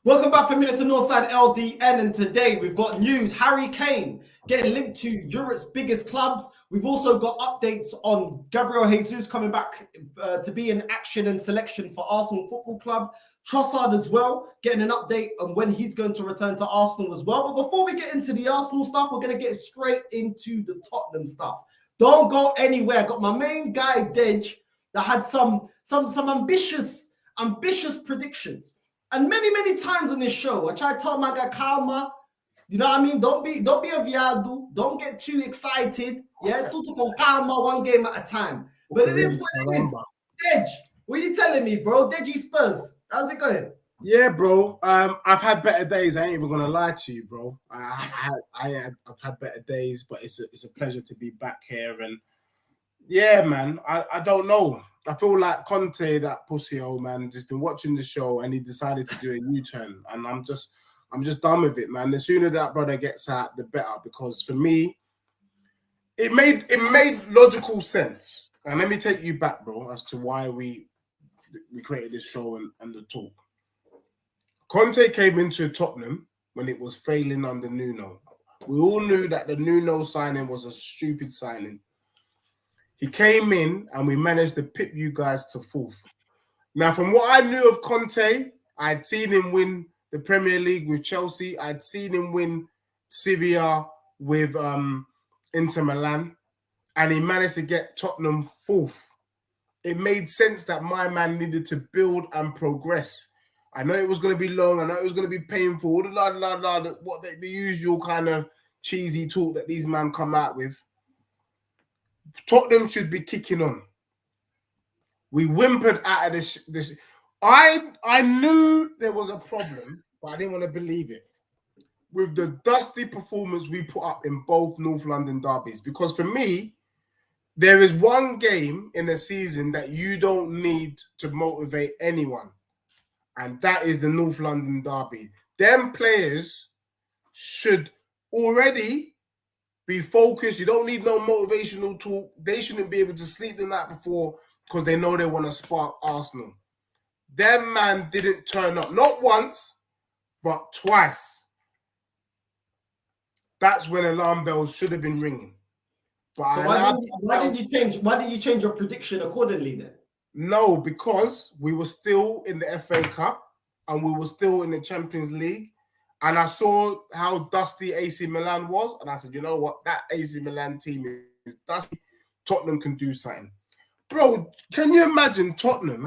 Welcome back, familiar to Northside LDN, and today we've got news. Harry Kane getting linked to Europe's biggest clubs. We've also got updates on Gabriel Jesus coming back to be in action and selection for Arsenal Football Club. Trossard as well, getting an update on when he's going to return to Arsenal as well. But before we get into the Arsenal stuff, we're going to get straight into the Tottenham stuff. Don't go anywhere. Got my main guy, Dej, that had some ambitious predictions. And many times on this show, I try to tell my guy, calma. You know what I mean? Don't be a viado. Don't get too excited. Yeah, tudo con calma, one game at a time. But it is what it is. Dej, what are you telling me, bro? Deji Spurs, how's it going? Yeah, bro. I've had better days. I ain't even gonna lie to you, bro. I've had better days, but it's a pleasure to be back here. And yeah, man, I don't know. I feel like Conte, that pussy old man, just been watching the show and he decided to do a U-turn, and I'm just done with it, man. The sooner that brother gets out, the better. Because for me, it made logical sense. And let me take you back, bro, as to why we created this show and the talk. Conte came into Tottenham when it was failing under Nuno. We all knew that the Nuno signing was a stupid signing. He came in and we managed to pip you guys to fourth. Now, from what I knew of Conte, I'd seen him win the Premier League with Chelsea. I'd seen him win Sevilla with Inter Milan. And he managed to get Tottenham fourth. It made sense that my man needed to build and progress. I know it was going to be long. I know it was going to be painful. The usual kind of cheesy talk that these men come out with. Tottenham should be kicking on. We whimpered out of this. I knew there was a problem, but I didn't want to believe it. With the dusty performance we put up in both North London derbies. Because for me, there is one game in a season that you don't need to motivate anyone. And that is the North London derby. Them players should already be focused. You don't need no motivational talk. They shouldn't be able to sleep the night before because they know they want to spark Arsenal. Them man didn't turn up. Not once, but twice. That's when alarm bells should have been ringing. But so why did you change your prediction accordingly then? No, because we were still in the FA Cup and we were still in the Champions League. And I saw how dusty AC Milan was. And I said, you know what? That AC Milan team is dusty. Tottenham can do something. Bro, can you imagine Tottenham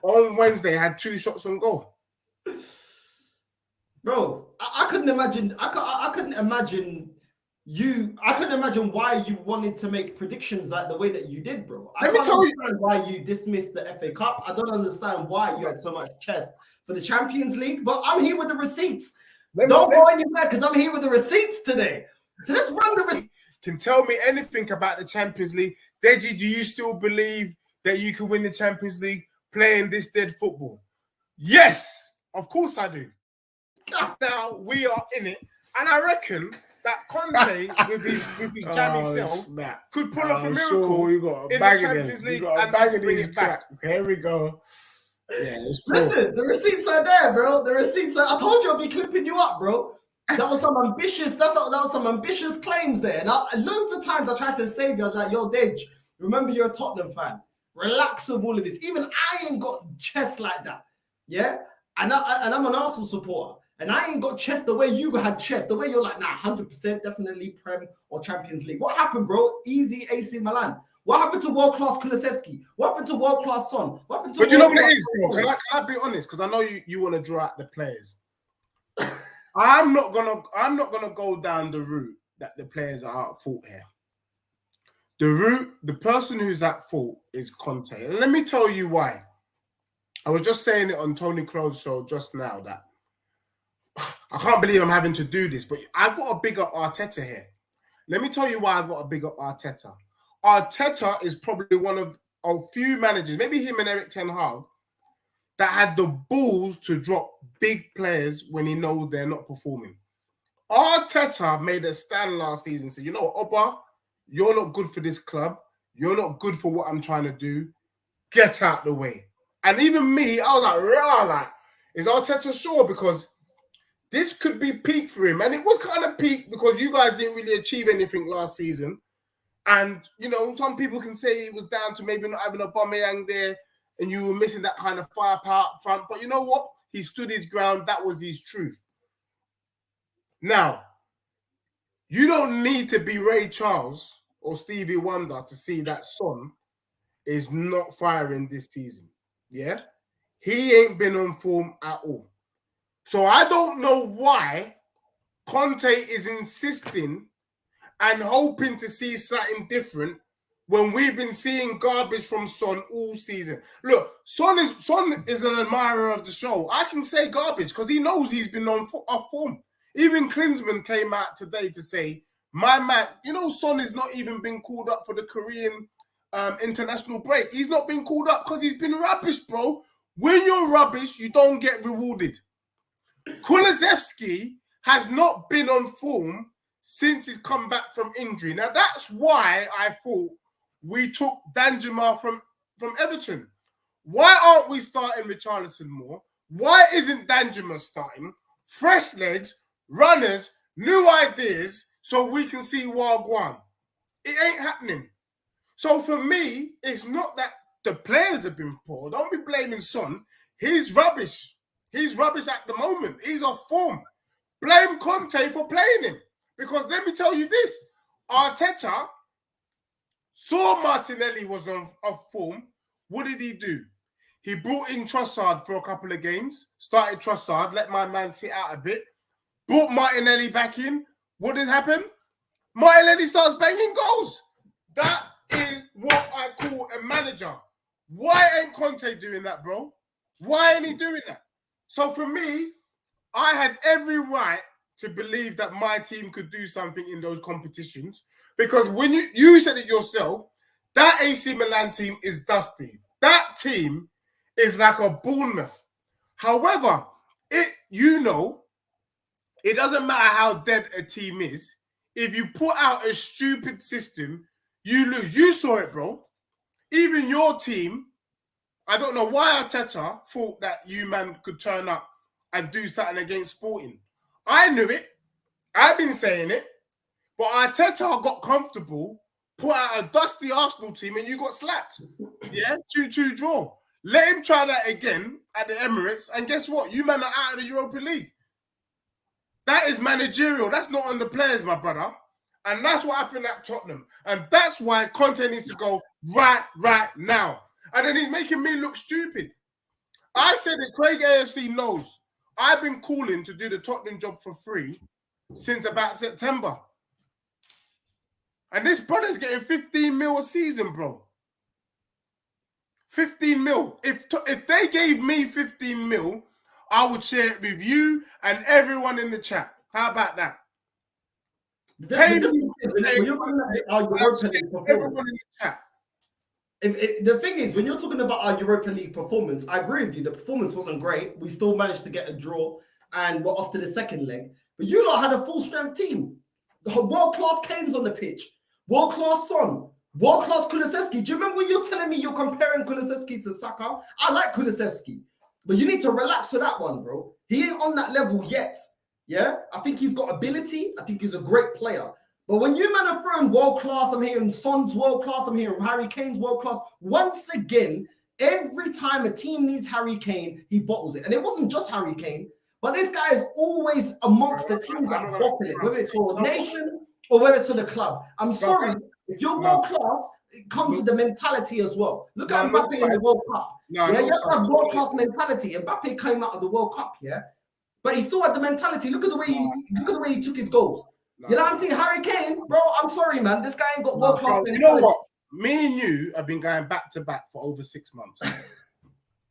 on Wednesday had 2 shots on goal? Bro, I couldn't imagine. I couldn't imagine why you wanted to make predictions like the way that you did, bro. I can't understand why you dismissed the FA Cup. I don't understand why you had so much chest for the Champions League, but I'm here with the receipts. Don't go anywhere because I'm here with the receipts today. So let's run the receipts. Can tell me anything about the Champions League. Deji, do you still believe that you can win the Champions League playing this dead football? Yes, of course I do. Now we are in it, and I reckon that Conte with his jammy self could pull off a miracle in the Champions League and bring it back. Here we go. Yeah, listen, the receipts are there, bro. The receipts are. I told you I'll be clipping you up, bro. That was some ambitious. That was some ambitious claims there. Now, loads of times I tried to save you. I was like, "Yo, Dej, remember you're a Tottenham fan. Relax with all of this. Even I ain't got chest like that. Yeah, and I'm an Arsenal supporter." And I ain't got chest the way you had chest, the way you're like, nah, 100% definitely Prem or Champions League. What happened, bro? Easy AC Milan. What happened to world-class Kulusevski? What happened to world-class Son? What happened to But you know what it is, bro? Can I be honest? Because I know you want to draw out the players. I'm not gonna go down the route that the players are at fault here. The person who's at fault is Conte. And let me tell you why. I was just saying it on Tony Kroos' show just now that I can't believe I'm having to do this, but I've got to big up Arteta here. Let me tell you why I've got to big up Arteta. Arteta is probably one of a few managers, maybe him and Eric Ten Hag, that had the balls to drop big players when he knows they're not performing. Arteta made a stand last season and said, you know what, Oba, you're not good for this club. You're not good for what I'm trying to do. Get out the way. And even me, I was like, rah, like, Is Arteta sure? Because this could be peak for him. And it was kind of peak because you guys didn't really achieve anything last season. And, you know, some people can say it was down to maybe not having a Aubameyang there and you were missing that kind of firepower up front. But you know what? He stood his ground. That was his truth. Now, you don't need to be Ray Charles or Stevie Wonder to see that Son is not firing this season. Yeah? He ain't been on form at all. So I don't know why Conte is insisting and hoping to see something different when we've been seeing garbage from Son all season. Look, Son is an admirer of the show. I can say garbage because he knows he's been off form. Even Klinsmann came out today to say, my man, you know, Son has not even been called up for the Korean international break. He's not been called up because he's been rubbish, bro. When you're rubbish, you don't get rewarded. Kulusevski has not been on form since he's come back from injury. Now, that's why I thought we took Danjuma from Everton. Why aren't we starting Richarlison more? Why isn't Danjuma starting? Fresh legs, runners, new ideas, so we can see Wagwan. It ain't happening. So for me, it's not that the players have been poor. Don't be blaming Son. He's rubbish. He's rubbish at the moment. He's off form. Blame Conte for playing him. Because let me tell you this. Arteta saw Martinelli was off form. What did he do? He brought in Trossard for a couple of games. Started Trossard. Let my man sit out a bit. Brought Martinelli back in. What did happen? Martinelli starts banging goals. That is what I call a manager. Why ain't Conte doing that, bro? Why ain't he doing that? So for me, I had every right to believe that my team could do something in those competitions because when you said it yourself, that AC Milan team is dusty. That team is like a Bournemouth. However, it doesn't matter how dead a team is. If you put out a stupid system, you lose. You saw it, bro. Even your team, I don't know why Arteta thought that you man could turn up and do something against Sporting. I knew it. I've been saying it. But Arteta got comfortable, put out a dusty Arsenal team, and you got slapped. Yeah, 2-2 draw. Let him try that again at the Emirates, and guess what? You man are out of the Europa League. That is managerial. That's not on the players, my brother. And that's what happened at Tottenham. And that's why Conte needs to go right now. And then he's making me look stupid. I said that Craig AFC knows. I've been calling to do the Tottenham job for free since about September. And this brother's getting 15 mil a season, bro. 15 mil. If they gave me 15 mil, I would share it with you and everyone in the chat. How about that? When you're looking at our Europa League performance, everyone in the chat. The thing is, when you're talking about our Europa League performance, I agree with you. The performance wasn't great. We still managed to get a draw and we're off to the second leg. But you lot had a full-strength team. World-class Kane's on the pitch. World-class Son. World-class Kulusevski. Do you remember when you're telling me you're comparing Kulusevski to Saka? I like Kulusevski. But you need to relax for that one, bro. He ain't on that level yet. Yeah? I think he's got ability. I think he's a great player. But when you man are throwing world-class, I'm hearing Son's world-class, I'm hearing Harry Kane's world-class. Once again, every time a team needs Harry Kane, he bottles it. And it wasn't just Harry Kane, but this guy is always amongst the teams that bottle it, whether it's for a nation or whether it's for the club. I'm sorry, if you're world-class, it comes with the mentality as well. Look at Mbappe in the World Cup. You have to have world-class mentality. Mbappe came out of the World Cup, yeah? But he still had the mentality. Look at the way he took his goals. You know what I'm saying? Harry Kane, bro, I'm sorry, man. This guy ain't got world-class mentality. You know what? Me and you have been going back-to-back for over 6 months.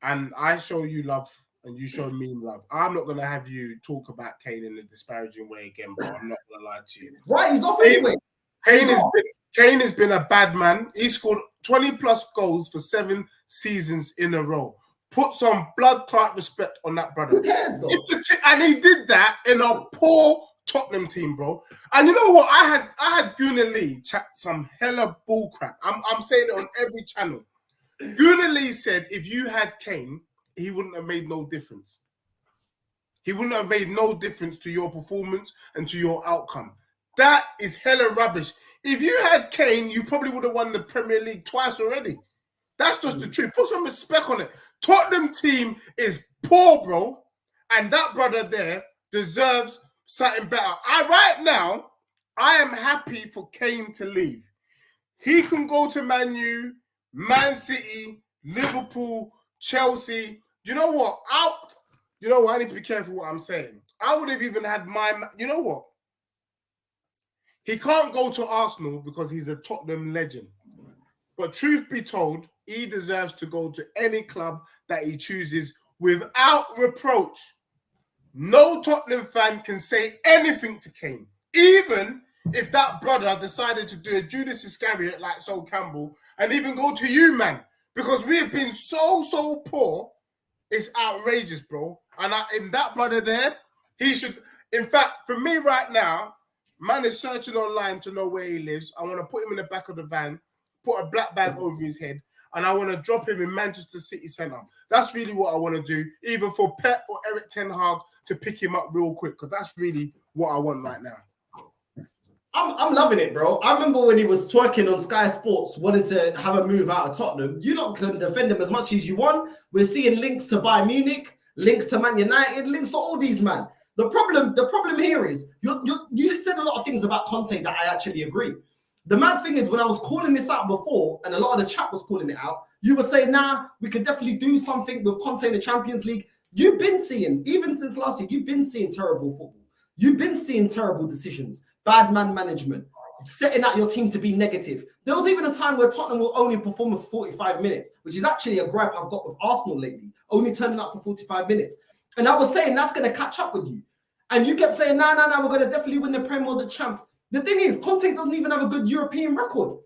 And I show you love and you show me love. I'm not going to have you talk about Kane in a disparaging way again, bro. I'm not going to lie to you. Right, he's off anyway. Kane has been a bad man. He scored 20-plus goals for 7 seasons in a row. Put some blood clot respect on that brother. Who cares, though? And he did that in a poor Tottenham team, bro. And you know what? I had Gunnar Lee chat some hella bull crap. I'm saying it on every channel. Gunnar Lee said if you had Kane, he wouldn't have made no difference. He wouldn't have made no difference to your performance and to your outcome. That is hella rubbish. If you had Kane, you probably would have won the Premier League twice already. That's just the truth. Put some respect on it. Tottenham team is poor, bro. And that brother there deserves something better. Right now, I am happy for Kane to leave. He can go to Man U, Man City, Liverpool, Chelsea. Do you know what? I need to be careful what I'm saying. I would have even had you know what? He can't go to Arsenal because he's a Tottenham legend. But truth be told, he deserves to go to any club that he chooses without reproach. No Tottenham fan can say anything to Kane. Even if that brother decided to do a Judas Iscariot like Sol Campbell and even go to you, man. Because we have been so poor. It's outrageous, bro. And in that brother there, he should... In fact, for me right now, man is searching online to know where he lives. I want to put him in the back of the van, put a black bag over his head, and I want to drop him in Manchester City Centre. That's really what I want to do, even for Pep or Eric Ten Hag to pick him up real quick, because that's really what I want right now. I'm loving it, bro. I remember when he was twerking on Sky Sports, wanted to have a move out of Tottenham. You lot can defend him as much as you want. We're seeing links to Bayern Munich, links to Man United, links to all these, man. The problem here is you said a lot of things about Conte that I actually agree. The mad thing is, when I was calling this out before, and a lot of the chat was calling it out, you were saying, nah, we could definitely do something with Conte in the Champions League. You've been seeing, even since last year, you've been seeing terrible football. You've been seeing terrible decisions, bad man management, setting out your team to be negative. There was even a time where Tottenham will only perform for 45 minutes, which is actually a gripe I've got with Arsenal lately, only turning up for 45 minutes. And I was saying that's going to catch up with you. And you kept saying, nah, we're going to definitely win the Premier or the Champs. The thing is, Conte doesn't even have a good European record.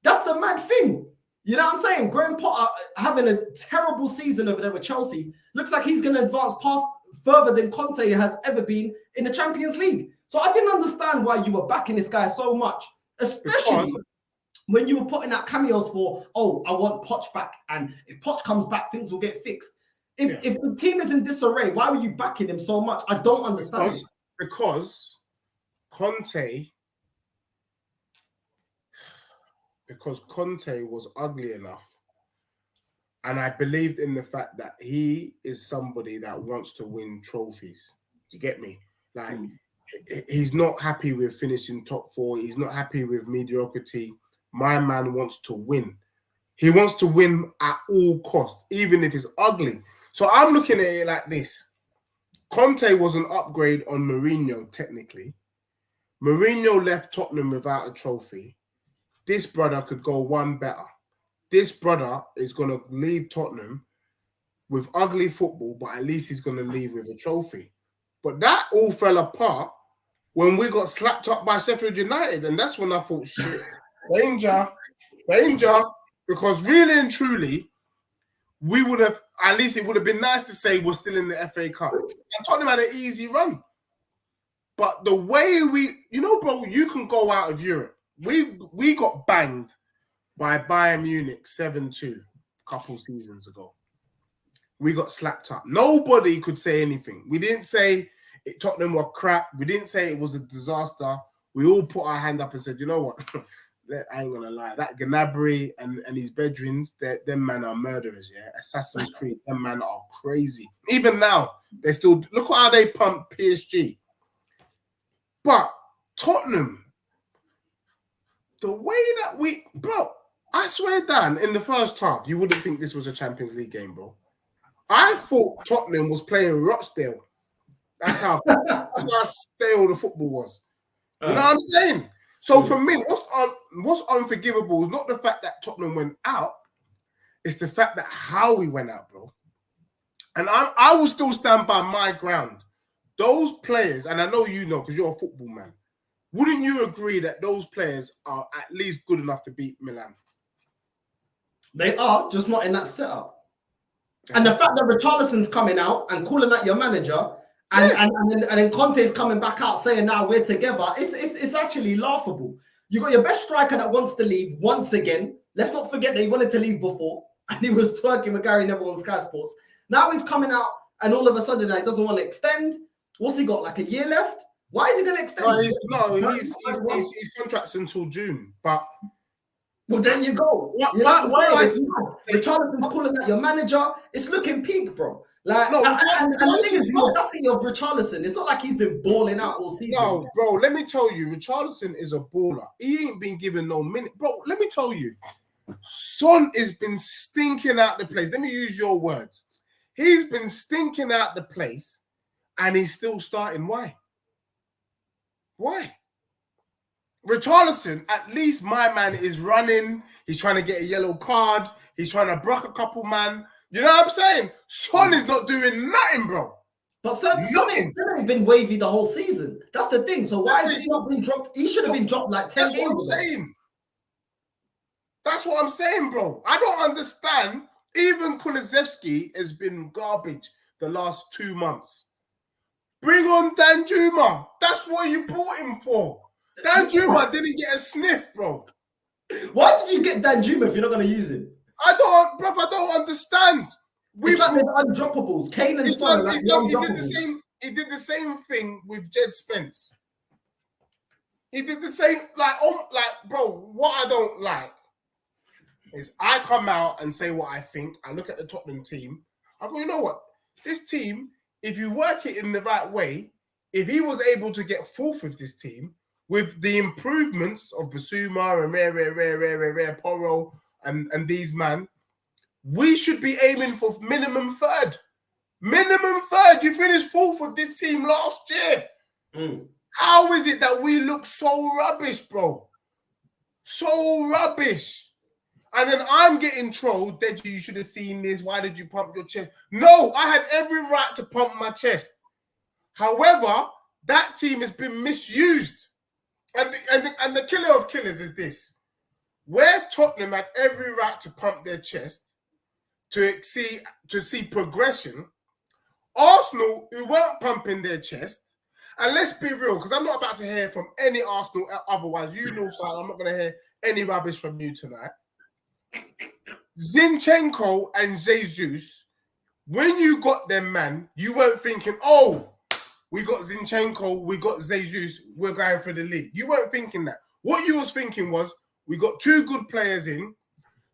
That's the mad thing. You know what I'm saying? Graham Potter having a terrible season over there with Chelsea. Looks like he's going to advance past further than Conte has ever been in the Champions League. So I didn't understand why you were backing this guy so much, especially when you were putting out cameos for, oh, I want Poch back. And if Poch comes back, things will get fixed. If the team is in disarray, why were you backing him so much? I don't understand. Because Conte was ugly enough, and I believed in the fact that he is somebody that wants to win trophies. You get me? Like, he's not happy with finishing top four. He's not happy with mediocrity. My man wants to win. He wants to win at all costs, even if it's ugly. So I'm looking at it like this. Conte was an upgrade on Mourinho, technically. Mourinho left Tottenham without a trophy. This brother could go one better. This brother is going to leave Tottenham with ugly football, but at least he's going to leave with a trophy. But that all fell apart when we got slapped up by Sheffield United. And that's when I thought, shit, danger. Because really and truly, we would have, at least it would have been nice to say we're still in the FA Cup. And Tottenham had an easy run. But the way bro, you can go out of Europe. We got banged by Bayern Munich 7-2 a couple seasons ago. We got slapped up. Nobody could say anything. We didn't say Tottenham were crap. We didn't say it was a disaster. We all put our hand up and said, you know what? I ain't gonna lie. That Gnabry and his bedrooms, them man are murderers, yeah? Assassin's Creed, them man are crazy. Even now, they still... Look at how they pump PSG. But Tottenham... The way that bro, I swear down, in the first half, you wouldn't think this was a Champions League game, bro. I thought Tottenham was playing Rochdale. That's how stale the football was. You know what I'm saying? So for me, what's unforgivable is not the fact that Tottenham went out, it's the fact that how we went out, bro. And I will still stand by my ground. Those players, and I know you know because you're a football man, wouldn't you agree that those players are at least good enough to beat Milan? They are, just not in that setup. And the fact that Richarlison's coming out and calling out your manager, and then Conte's coming back out saying, now we're together, it's actually laughable. You got your best striker that wants to leave once again. Let's not forget that he wanted to leave before, and he was twerking with Gary Neville on Sky Sports. Now he's coming out and all of a sudden he doesn't want to extend. What's he got? Like a year left? Why is he going to extend? His contract's until June. But well, there you go. Richarlison's calling out your manager. It's looking peak, bro. Like, and the thing is, the audacity of Richarlison, it's not like he's been balling out all season. No, bro, let me tell you, Richarlison is a baller. He ain't been given no minute. Bro, let me tell you, Son has been stinking out the place. Let me use your words. He's been stinking out the place, and he's still starting. Why? Why? Richarlison, at least my man is running. He's trying to get a yellow card. He's trying to block a couple, man. You know what I'm saying? Son is not doing nothing, bro. But Son ain't been wavy the whole season. That's the thing. So why is he not been dropped? He should have been dropped like 10 games. That's what I'm saying. That's what I'm saying, bro. I don't understand. Even Kulusevski has been garbage the last 2 months. Bring on Danjuma. That's what you bought him for. Danjuma didn't get a sniff, bro. Why did you get Danjuma if you're not going to use him? I don't understand. It's like there's undroppables. Kane and Son. He did the same thing with Jed Spence. He did the same, bro, what I don't like is I come out and say what I think. I look at the Tottenham team. I go, you know what? This team, if you work it in the right way, if he was able to get fourth with this team, with the improvements of Basuma and Rare, Porro, and these man, we should be aiming for minimum third. Minimum third. You finished fourth with this team last year. How is it that we look so rubbish, bro? So rubbish. And then I'm getting trolled. That you should have seen this. Why did you pump your chest? No, I had every right to pump my chest. However, that team has been misused. And the killer of killers is this. Where Tottenham had every right to pump their chest to see progression, Arsenal, who weren't pumping their chest, and let's be real, because I'm not about to hear from any Arsenal otherwise. You know, so I'm not going to hear any rubbish from you tonight. Zinchenko and Jesus, when you got them, man, you weren't thinking, oh, we got Zinchenko, we got Jesus, we're going for the league. You weren't thinking that. What you was thinking was, we got 2 good players in,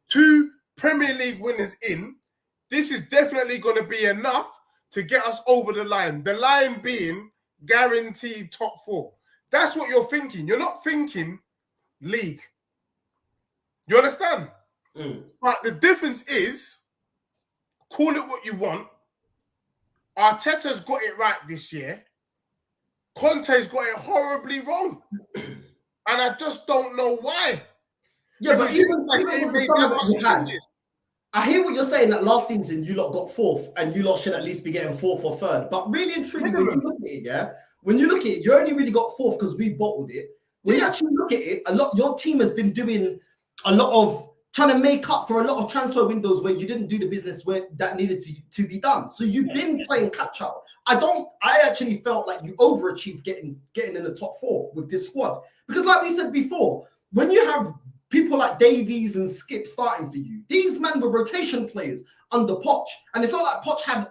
2 Premier League winners in. This is definitely going to be enough to get us over the line. The line being guaranteed top 4. That's what you're thinking. You're not thinking league. You understand? But the difference is, call it what you want. Arteta's got it right this year. Conte's got it horribly wrong. And I just don't know why. Yeah, but even made that much I hear what you're saying, that last season you lot got 4th and you lot should at least be getting 4th or 3rd. But really and truly, when you look at it, you only really got 4th because we bottled it. When you actually look at it, your team has been doing a lot of trying to make up for a lot of transfer windows where you didn't do the business that needed to be done. So you've been playing catch up. I actually felt like you overachieved getting in the top 4 with this squad. Because like we said before, when you have people like Davies and Skip starting for you, these men were rotation players under Poch. And it's not like Poch had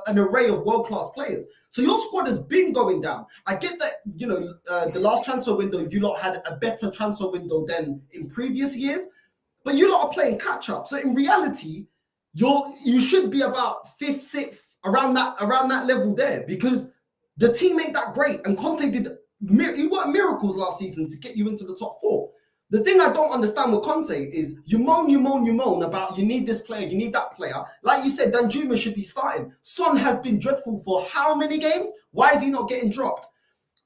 an array of world-class players. So your squad has been going down. I get that, the last transfer window, you lot had a better transfer window than in previous years. But you lot are playing catch up. So in reality, you should be about 5th, 6th, around that level there, because the team ain't that great. And Conte he worked miracles last season to get you into the top 4. The thing I don't understand with Conte is you moan about you need this player, you need that player. Like you said, Danjuma should be starting. Son has been dreadful for how many games? Why is he not getting dropped?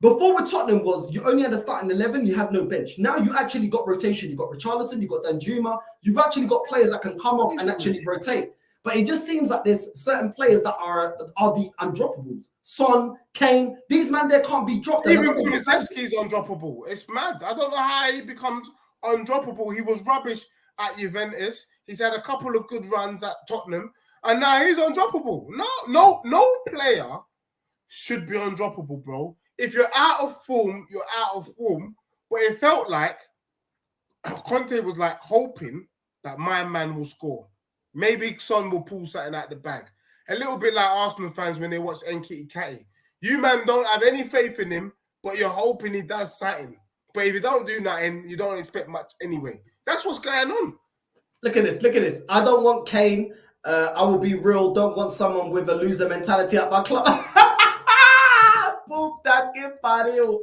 Before with Tottenham was you only had a starting 11, you had no bench. Now you actually got rotation. You got Richarlison, you got Danjuma. You've actually got players that can come off and actually rotate. But it just seems like there's certain players that are the undroppables. Son, Kane, these men there can't be dropped. Even Kulusevski is undroppable. It's mad. I don't know how he becomes undroppable. He was rubbish at Juventus. He's had a couple of good runs at Tottenham, and now he's undroppable. No player should be undroppable, bro. If you're out of form, you're out of form. But it felt like Conte was like hoping that my man will score. Maybe Son will pull something out the bag. A little bit like Arsenal fans when they watch Nketiah Catty. You man don't have any faith in him, but you're hoping he does something. But if you don't do nothing, you don't expect much anyway. That's what's going on. Look at this. Look at this. I don't want Kane. I will be real. Don't want someone with a loser mentality at my club. Puta que pariu.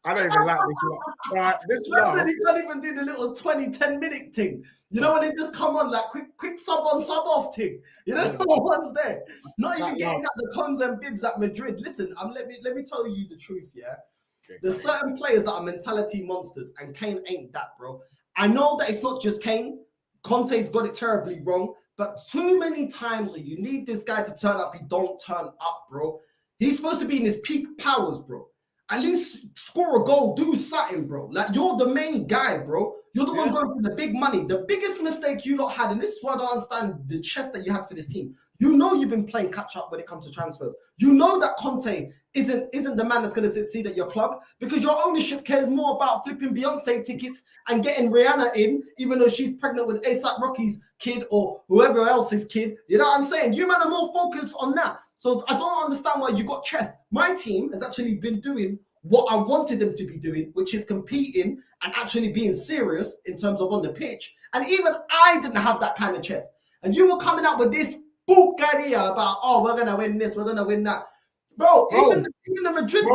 I don't even like this laugh. Right, this laugh. He can't even do the little 20-10 minute thing. You know when they just come on like quick sub on sub off thing. You know what one's there. Not even getting at the cons and bibs at Madrid. Listen, let me tell you the truth, yeah. There's certain players that are mentality monsters, and Kane ain't that, bro. I know that it's not just Kane. Conte's got it terribly wrong, but too many times when you need this guy to turn up, he don't turn up, bro. He's supposed to be in his peak powers, bro. At least score a goal, do something, bro. Like, you're the main guy, bro. You're the one going for the big money. The biggest mistake you lot had, and this is why I don't understand the chest that you had for this team. You know you've been playing catch up when it comes to transfers. You know that Conte isn't the man that's going to succeed at your club, because your ownership cares more about flipping Beyonce tickets and getting Rihanna in, even though she's pregnant with A$AP Rocky's kid or whoever else's kid. You know what I'm saying? You man are more focused on that. So I don't understand why you got chest. My team has actually been doing what I wanted them to be doing, which is competing and actually being serious in terms of on the pitch. And even I didn't have that kind of chest. And you were coming up with this bucaria about, oh, we're going to win this, we're going to win that. Bro, even the Madrid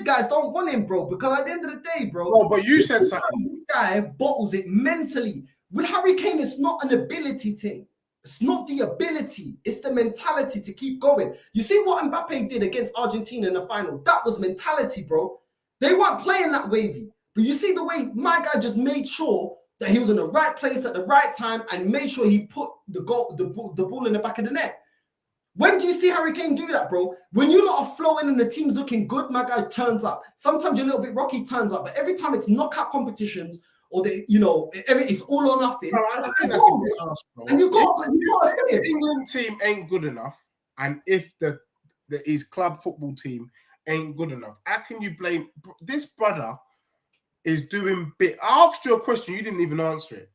guys don't want him, bro, because at the end of the day, bro, but you said something. This guy bottles it mentally. With Harry Kane, it's not an ability thing. It's not the ability. It's the mentality to keep going. You see what Mbappe did against Argentina in the final? That was mentality, bro. They weren't playing that wavy. But you see the way my guy just made sure that he was in the right place at the right time and made sure he put the ball in the back of the net. When do you see Harry Kane do that, bro? When you lot are flowing and the team's looking good, my guy turns up. Sometimes you're a little bit rocky, turns up. But every time it's knockout competitions, or it's all or nothing. Bro, I think that's a bit harsh, bro. And you got to say it. The England team ain't good enough, and if his club football team ain't good enough, how can you blame this brother? Is doing bit. I asked you a question, you didn't even answer it.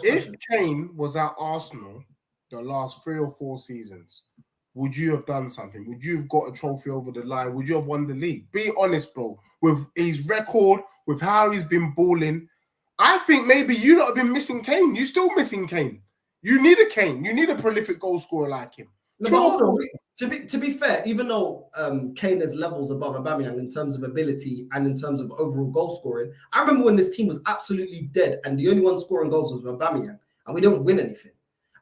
If Kane was at Arsenal the last 3 or 4 seasons, would you have done something? Would you have got a trophy over the line? Would you have won the league? Be honest, bro. With his record, with how he's been balling, I think maybe you not have been missing Kane. You're still missing Kane. You need a Kane. You need a prolific goal scorer like him. No, to be fair, even though Kane is levels above Aubameyang in terms of ability and in terms of overall goal scoring, I remember when this team was absolutely dead and the only one scoring goals was Aubameyang, and we didn't win anything.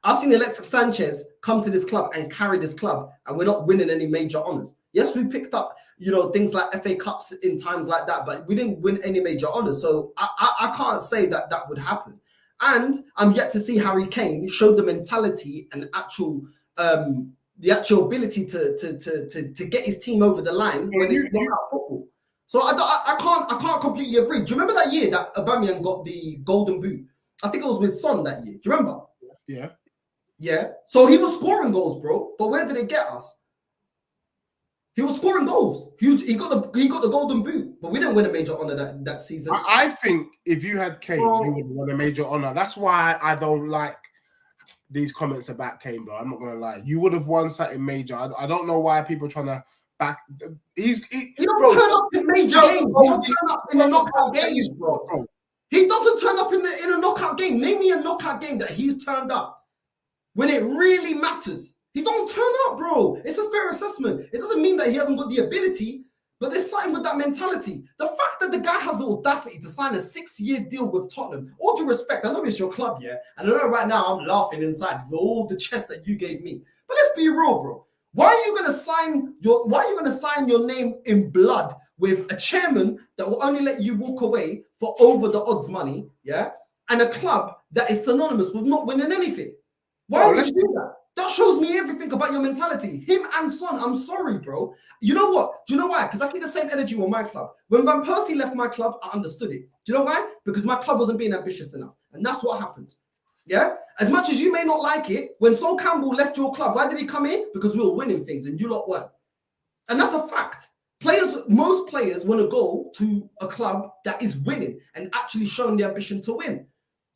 I've seen Alexis Sanchez come to this club and carry this club, and we're not winning any major honours. Yes, we picked up, things like FA Cups in times like that, but we didn't win any major honours. So I can't say that would happen. And I'm yet to see Harry Kane show the mentality and the actual ability to get his team over the line when it's knockout football. So I can't completely agree. Do you remember that year that Aubameyang got the Golden Boot? I think it was with Son that year. Do you remember? Yeah. Yeah. So he was scoring goals, bro. But where did it get us? He was scoring goals. He got the Golden Boot, but we didn't win a major honor that season. I think if you had Kane, you would have won a major honor. That's why I don't like these comments about Kane, bro. I'm not gonna lie. You would have won something major. I don't know why people are trying to back. He don't turn up in major games. He don't turn up in the knockout games, bro. He doesn't turn up in a knockout game. Name me a knockout game that he's turned up when it really matters. He don't turn up, bro. It's a fair assessment. It doesn't mean that he hasn't got the ability, but there's something with that mentality. The fact that the guy has the audacity to sign a 6-year deal with Tottenham, all due respect, I know it's your club, yeah? And I know right now I'm laughing inside for all the chest that you gave me. But let's be real, bro. Why are you gonna sign your name in blood with a chairman that will only let you walk away for over the odds money, yeah? And a club that is synonymous with not winning anything? Why would you do that? That shows me everything about your mentality. Him and Son, I'm sorry, bro. You know what? Do you know why? Because I keep the same energy with my club. When Van Persie left my club, I understood it. Do you know why? Because my club wasn't being ambitious enough. And that's what happens. Yeah? As much as you may not like it, when Sol Campbell left your club, why did he come in? Because we were winning things and you lot weren't. And that's a fact. Most players want to go to a club that is winning and actually showing the ambition to win.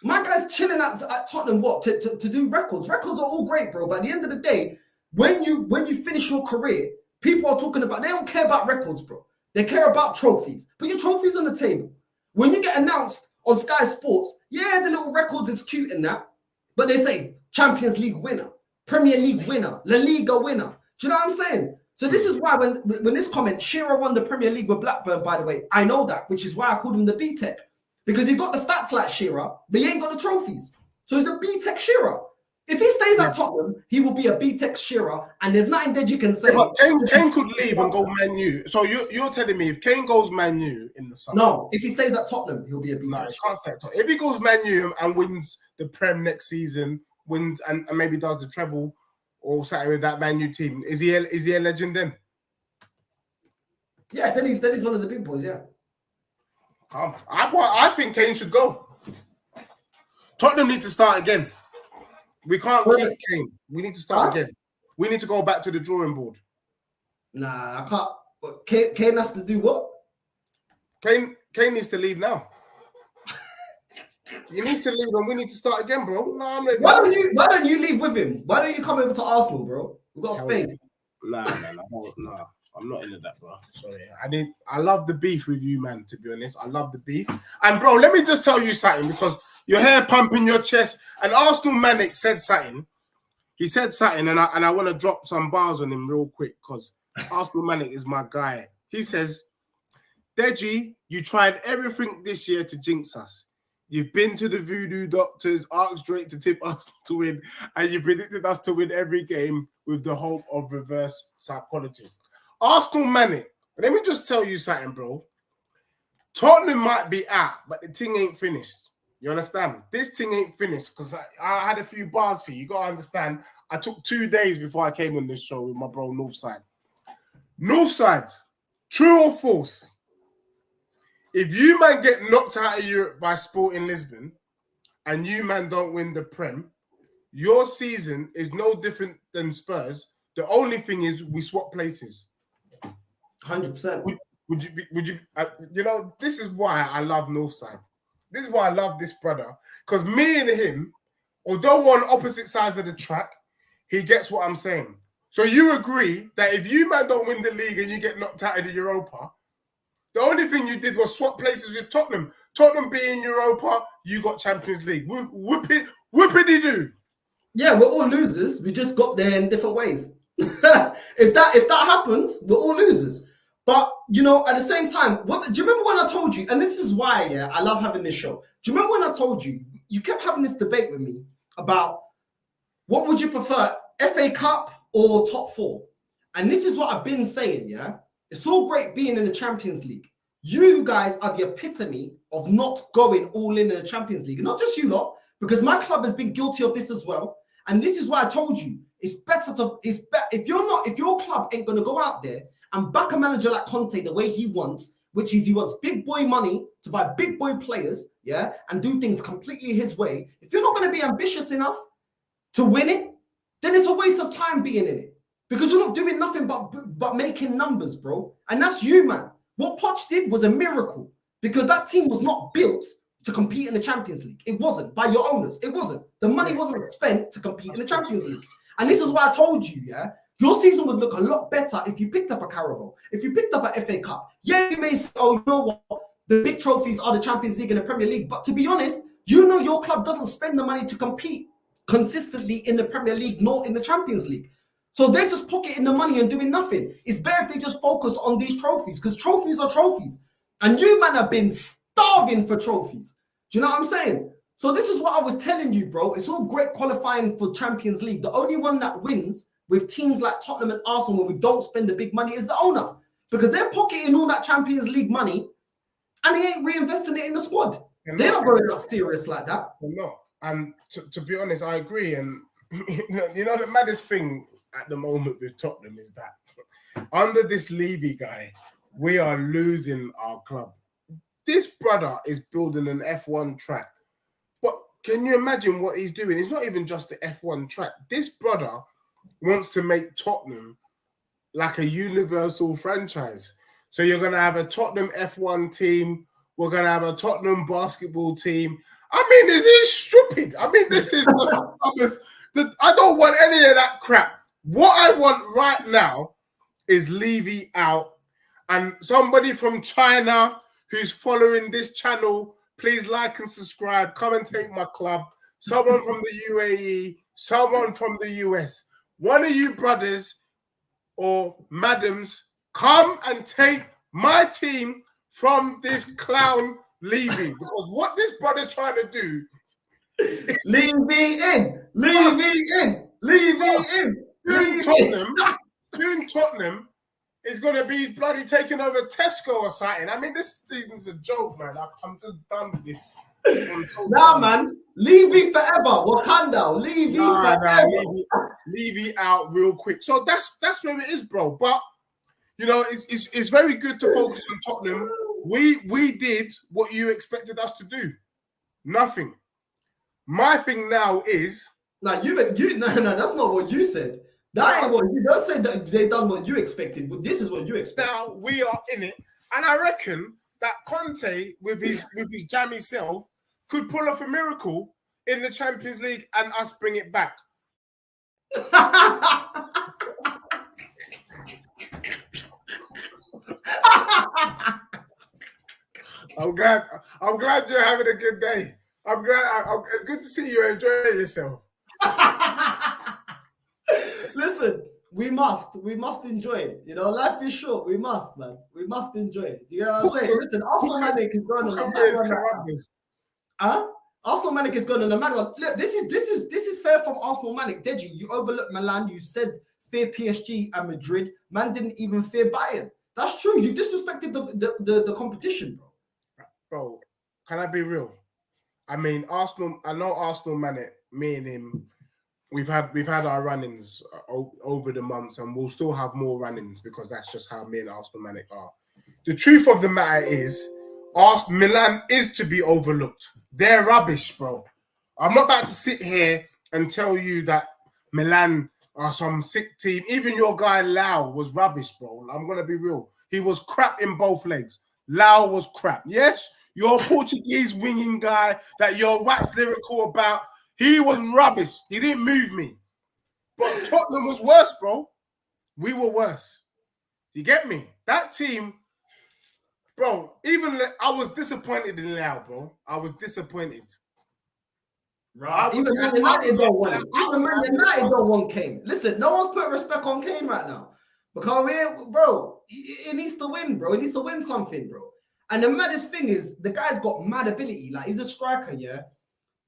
My guy's chilling at Tottenham, to do records. Records are all great, bro. But at the end of the day, when you finish your career, people are talking about, they don't care about records, bro. They care about trophies. Put your trophies on the table. When you get announced on Sky Sports, yeah, the little records is cute and that, but they say Champions League winner, Premier League winner, La Liga winner. Do you know what I'm saying? So this is why when this comment, Shearer won the Premier League with Blackburn, by the way, I know that, which is why I called him the B-Tec. Because he got the stats like Shearer, but he ain't got the trophies. So he's a B-Tec Shearer. If he stays at Tottenham, he will be a B-Tec Shearer, and there's nothing that you can say. But Kane could leave and go Man U. So you're telling me if Kane goes Man U in the summer? No, if he stays at Tottenham, he'll be a B-Tec. No, he can't stay at Tottenham. If he goes Man U and wins the Prem next season, wins and maybe does the treble or something with that Man U team, is he a legend then? Yeah, then he's one of the big boys. Yeah. I think Kane should go. Tottenham need to start again. We can't keep Kane. We need to start again. We need to go back to the drawing board. Nah, I can't. Kane has to do what? Kane needs to leave now. He needs to leave, and we need to start again, bro. No, why don't you leave with him? Why don't you come over to Arsenal, bro? We've got space. Nah. I'm not into that, bro. Sorry. I love the beef with you, man, to be honest. I love the beef. And, bro, let me just tell you something, because your hair pumping your chest. And Arsenal Manic said something. He said something, and I want to drop some bars on him real quick, because Arsenal Manic is my guy. He says, Deji, you tried everything this year to jinx us. You've been to the voodoo doctors, asked Drake to tip us to win, and you predicted us to win every game with the hope of reverse psychology. Arsenal Manic, let me just tell you something, bro. Tottenham might be out, but the thing ain't finished. You understand? This thing ain't finished, because I had a few bars for you. You got to understand, I took 2 days before I came on this show with my bro Northside. Northside, true or false? If you, man, get knocked out of Europe by Sporting Lisbon and you, man, don't win the Prem, your season is no different than Spurs. The only thing is we swap places. 100%. Would you, you know, this is why I love Northside. This is why I love this brother. Because me and him, although we're on opposite sides of the track, he gets what I'm saying. So you agree that if you, man, don't win the league and you get knocked out of the Europa, the only thing you did was swap places with Tottenham. Tottenham being Europa, you got Champions League. Whoopity-doo. Yeah, we're all losers. We just got there in different ways. If that happens, we're all losers. But, you know, at the same time, do you remember when I told you, and this is why, yeah, I love having this show. Do you remember when I told you, you kept having this debate with me about what would you prefer, FA Cup or top four? And this is what I've been saying, yeah? It's all great being in the Champions League. You guys are the epitome of not going all in the Champions League. And not just you lot, because my club has been guilty of this as well. And this is why I told you, if your club ain't going to go out there and back a manager like Conte the way he wants, which is he wants big boy money to buy big boy players, yeah, and do things completely his way. If you're not going to be ambitious enough to win it, then it's a waste of time being in it. Because you're not doing nothing but making numbers, bro. And that's you, man. What Poch did was a miracle, because that team was not built to compete in the Champions League. It wasn't, by your owners. It wasn't. The money wasn't spent to compete in the Champions League. And this is why I told you, yeah, your season would look a lot better if you picked up a Carabao, if you picked up an FA Cup. Yeah, you may say, oh, you know what? The big trophies are the Champions League and the Premier League. But to be honest, you know your club doesn't spend the money to compete consistently in the Premier League nor in the Champions League. So they're just pocketing the money and doing nothing. It's better if they just focus on these trophies, because trophies are trophies. And you, man, have been starving for trophies. Do you know what I'm saying? So this is what I was telling you, bro. It's all great qualifying for Champions League. The only one that wins with teams like Tottenham and Arsenal when we don't spend the big money is the owner, because they're pocketing all that Champions League money and they ain't reinvesting it in the squad. They're not going out serious like that. They're not. And to be honest, I agree. And you know the maddest thing at the moment with Tottenham is that under this Levy guy, we are losing our club. This brother is building an F1 track. But can you imagine what he's doing? It's not even just the F1 track. This brother wants to make Tottenham like a universal franchise. So you're going to have a Tottenham F1 team. We're going to have a Tottenham basketball team. I mean, this is stupid. I mean, this is I don't want any of that crap. What I want right now is Levy out. And somebody from China who's following this channel, please like and subscribe. Come and take my club. Someone from the UAE, someone from the US. One of you brothers or madams, come and take my team from this clown Levy. Because what this brother's trying to do... Levy in! Levy in! Levy in! Doing Tottenham is going to be bloody taking over Tesco or something. I mean, this thing's a joke, man. I'm just done with this. Nah, man. Levy forever. Wakanda. Levy forever. Levy out real quick. So that's where it is, bro. But, you know, it's very good to focus on Tottenham. We did what you expected us to do. Nothing. My thing now is... No, that's not what you said. That ain't what you don't say that they done what you expected, but this is what you expect. Now we are in it, and I reckon that Conte with his jammy self could pull off a miracle in the Champions League and us bring it back. I'm glad you're having a good day. It's good to see you enjoying yourself. Listen, we must enjoy it. You know, life is short. We must, man. We must enjoy it. Do you know what I'm saying? Listen, Arsenal Manic is going on a mad one. Huh? Arsenal Manic is going on a mad one. Look, this is fair from Arsenal Manic. Deji, you overlooked Milan. You said fear PSG and Madrid. Man didn't even fear Bayern. That's true. You disrespected the competition, bro. Bro, can I be real? I mean, Arsenal. I know Arsenal Manic. Me and him. We've had our run-ins over the months, and we'll still have more run-ins because that's just how me and Arsenal Manic are. The truth of the matter is, Milan is to be overlooked. They're rubbish, bro. I'm not about to sit here and tell you that Milan are some sick team. Even your guy Lau was rubbish, bro. I'm gonna be real. He was crap in both legs. Lau was crap. Yes, your Portuguese winging guy that you're wax lyrical about. He was rubbish. He didn't move me. But Tottenham was worse, bro. We were worse. You get me? That team, bro, even I was disappointed in Lau, bro. I was disappointed. Right. Even Man United don't want it. Even Man United don't want Kane. Listen, no one's putting respect on Kane right now. Because, bro, he needs to win, bro. He needs to win something, bro. And the maddest thing is, the guy's got mad ability. Like, he's a striker, yeah?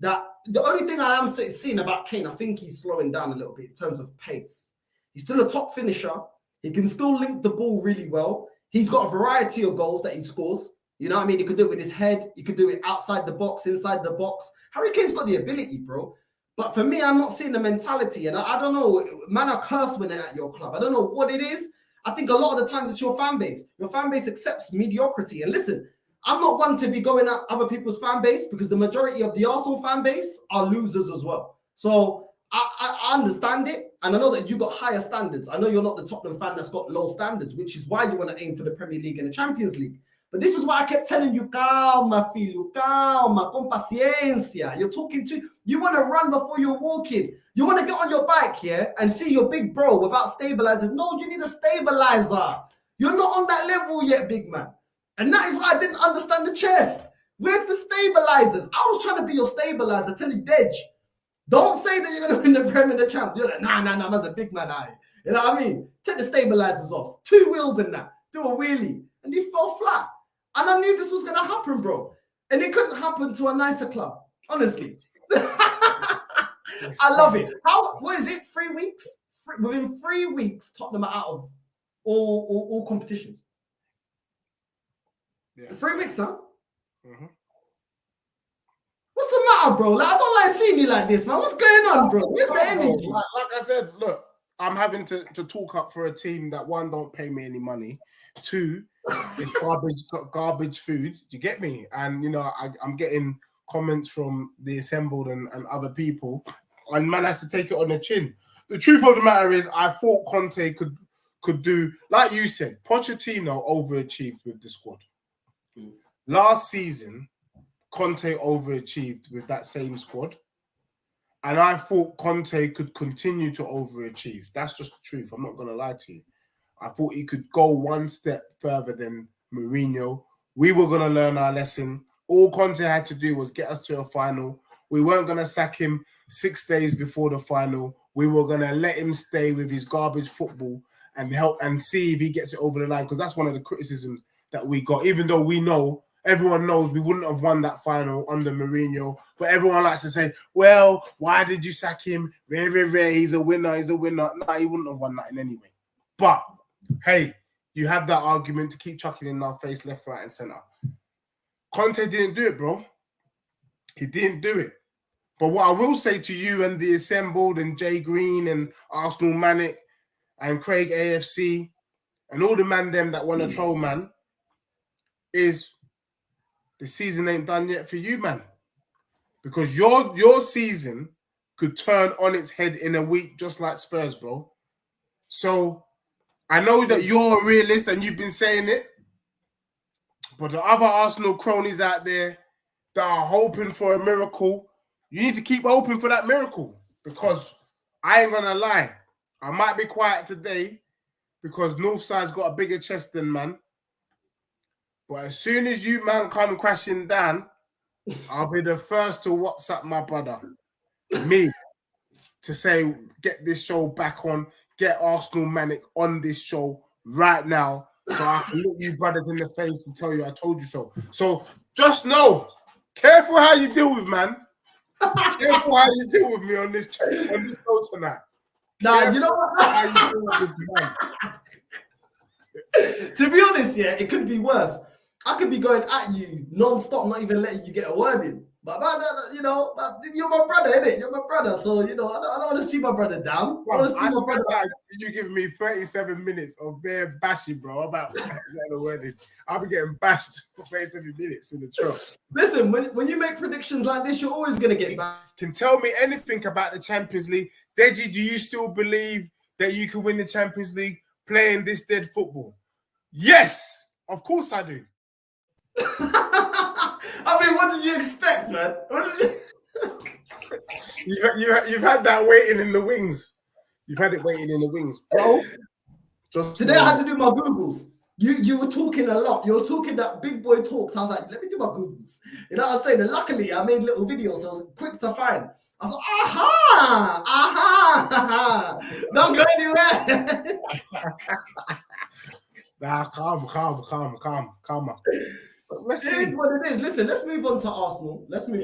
That the only thing I am seeing about Kane, I think he's slowing down a little bit in terms of pace. He's still a top finisher. He can still link the ball really well. He's got a variety of goals that he scores. You know what I mean? He could do it with his head. He could do it outside the box, inside the box. Harry Kane's got the ability, bro. But for me, I'm not seeing the mentality. And I don't know, man are cursed when they're at your club. I don't know what it is. I think a lot of the times it's your fan base. Your fan base accepts mediocrity. And listen, I'm not one to be going at other people's fan base because the majority of the Arsenal fan base are losers as well. So I understand it. And I know that you got higher standards. I know you're not the Tottenham fan that's got low standards, which is why you want to aim for the Premier League and the Champions League. But this is why I kept telling you, calma, filho, calma, con paciencia. You're talking to, you want to run before you're walking. You want to get on your bike here and see your big bro without stabilizers. No, you need a stabilizer. You're not on that level yet, big man. And that is why I didn't understand the chest. Where's the stabilizers? I was trying to be your stabilizer. Tell you, Dej, don't say that you're going to win the Premier League champ. You're like, nah, man's a big man. You know what I mean? Take the stabilizers off. 2 wheels in that. Do a wheelie. And he fell flat. And I knew this was going to happen, bro. And it couldn't happen to a nicer club. Honestly. I love it. What is it? 3 weeks? Within 3 weeks, Tottenham are out of all competitions. Yeah. 3 weeks now. Mm-hmm. What's the matter, bro? Like, I don't like seeing you like this, man. What's going on, bro? Where's the energy? Like I said, look, I'm having to talk up for a team that, one, don't pay me any money. 2, it's garbage food. You get me? And, you know, I'm getting comments from the assembled and other people, and man has to take it on the chin. The truth of the matter is, I thought Conte could do, like you said, Pochettino overachieved with the squad. Last season, Conte overachieved with that same squad. And I thought Conte could continue to overachieve. That's just the truth. I'm not going to lie to you. I thought he could go one step further than Mourinho. We were going to learn our lesson. All Conte had to do was get us to a final. We weren't going to sack him 6 days before the final. We were going to let him stay with his garbage football and help and see if he gets it over the line. Because that's one of the criticisms that we got. Even though we know, everyone knows we wouldn't have won that final under Mourinho. But everyone likes to say, well, why did you sack him? He's a winner. He's a winner. No, he wouldn't have won that in any way. But, hey, you have that argument to keep chucking in our face, left, right, and centre. Conte didn't do it, bro. He didn't do it. But what I will say to you and the assembled and Jay Green and Arsenal Manic and Craig AFC and all the man them that want to troll, man, is the season ain't done yet for you, man. Because your season could turn on its head in a week just like Spurs, bro. So I know that you're a realist and you've been saying it, but the other Arsenal cronies out there that are hoping for a miracle, you need to keep hoping for that miracle. Because I ain't gonna lie, I might be quiet today because Northside's got a bigger chest than man. But as soon as you man come crashing down, I'll be the first to WhatsApp my brother, me, to say, get this show back on, get Arsenal Manic on this show right now, so I can look you brothers in the face and tell you I told you so. So just know, careful how you deal with man. Careful how you deal with me on this show tonight. Nah, careful, you know what? How you deal with man. To be honest, yeah, it could be worse. I could be going at you non-stop, not even letting you get a word in. But man, you know, you're my brother, innit? You're my brother, so you know I don't want to see my brother down. I want to see my brother. Like you giving me 37 minutes of bare bashing, bro. About getting a word in. I'll be getting bashed for 37 minutes in the truck. Listen, when you make predictions like this, you're always gonna get bashed. Can tell me anything about the Champions League, Deji? Do you still believe that you can win the Champions League playing this dead football? Yes, of course I do. I mean, what did you expect, man? What did You've had that waiting in the wings. You've had it waiting in the wings, bro. Today I had to do my Googles. You were talking a lot. You were talking that big boy talks. I was like, let me do my Googles. You know what I'm saying? And luckily, I made little videos, so I was quick to find. I was like, aha. Don't go anywhere. Nah, calm. Let's see what it is. Listen, let's move on to Arsenal. I think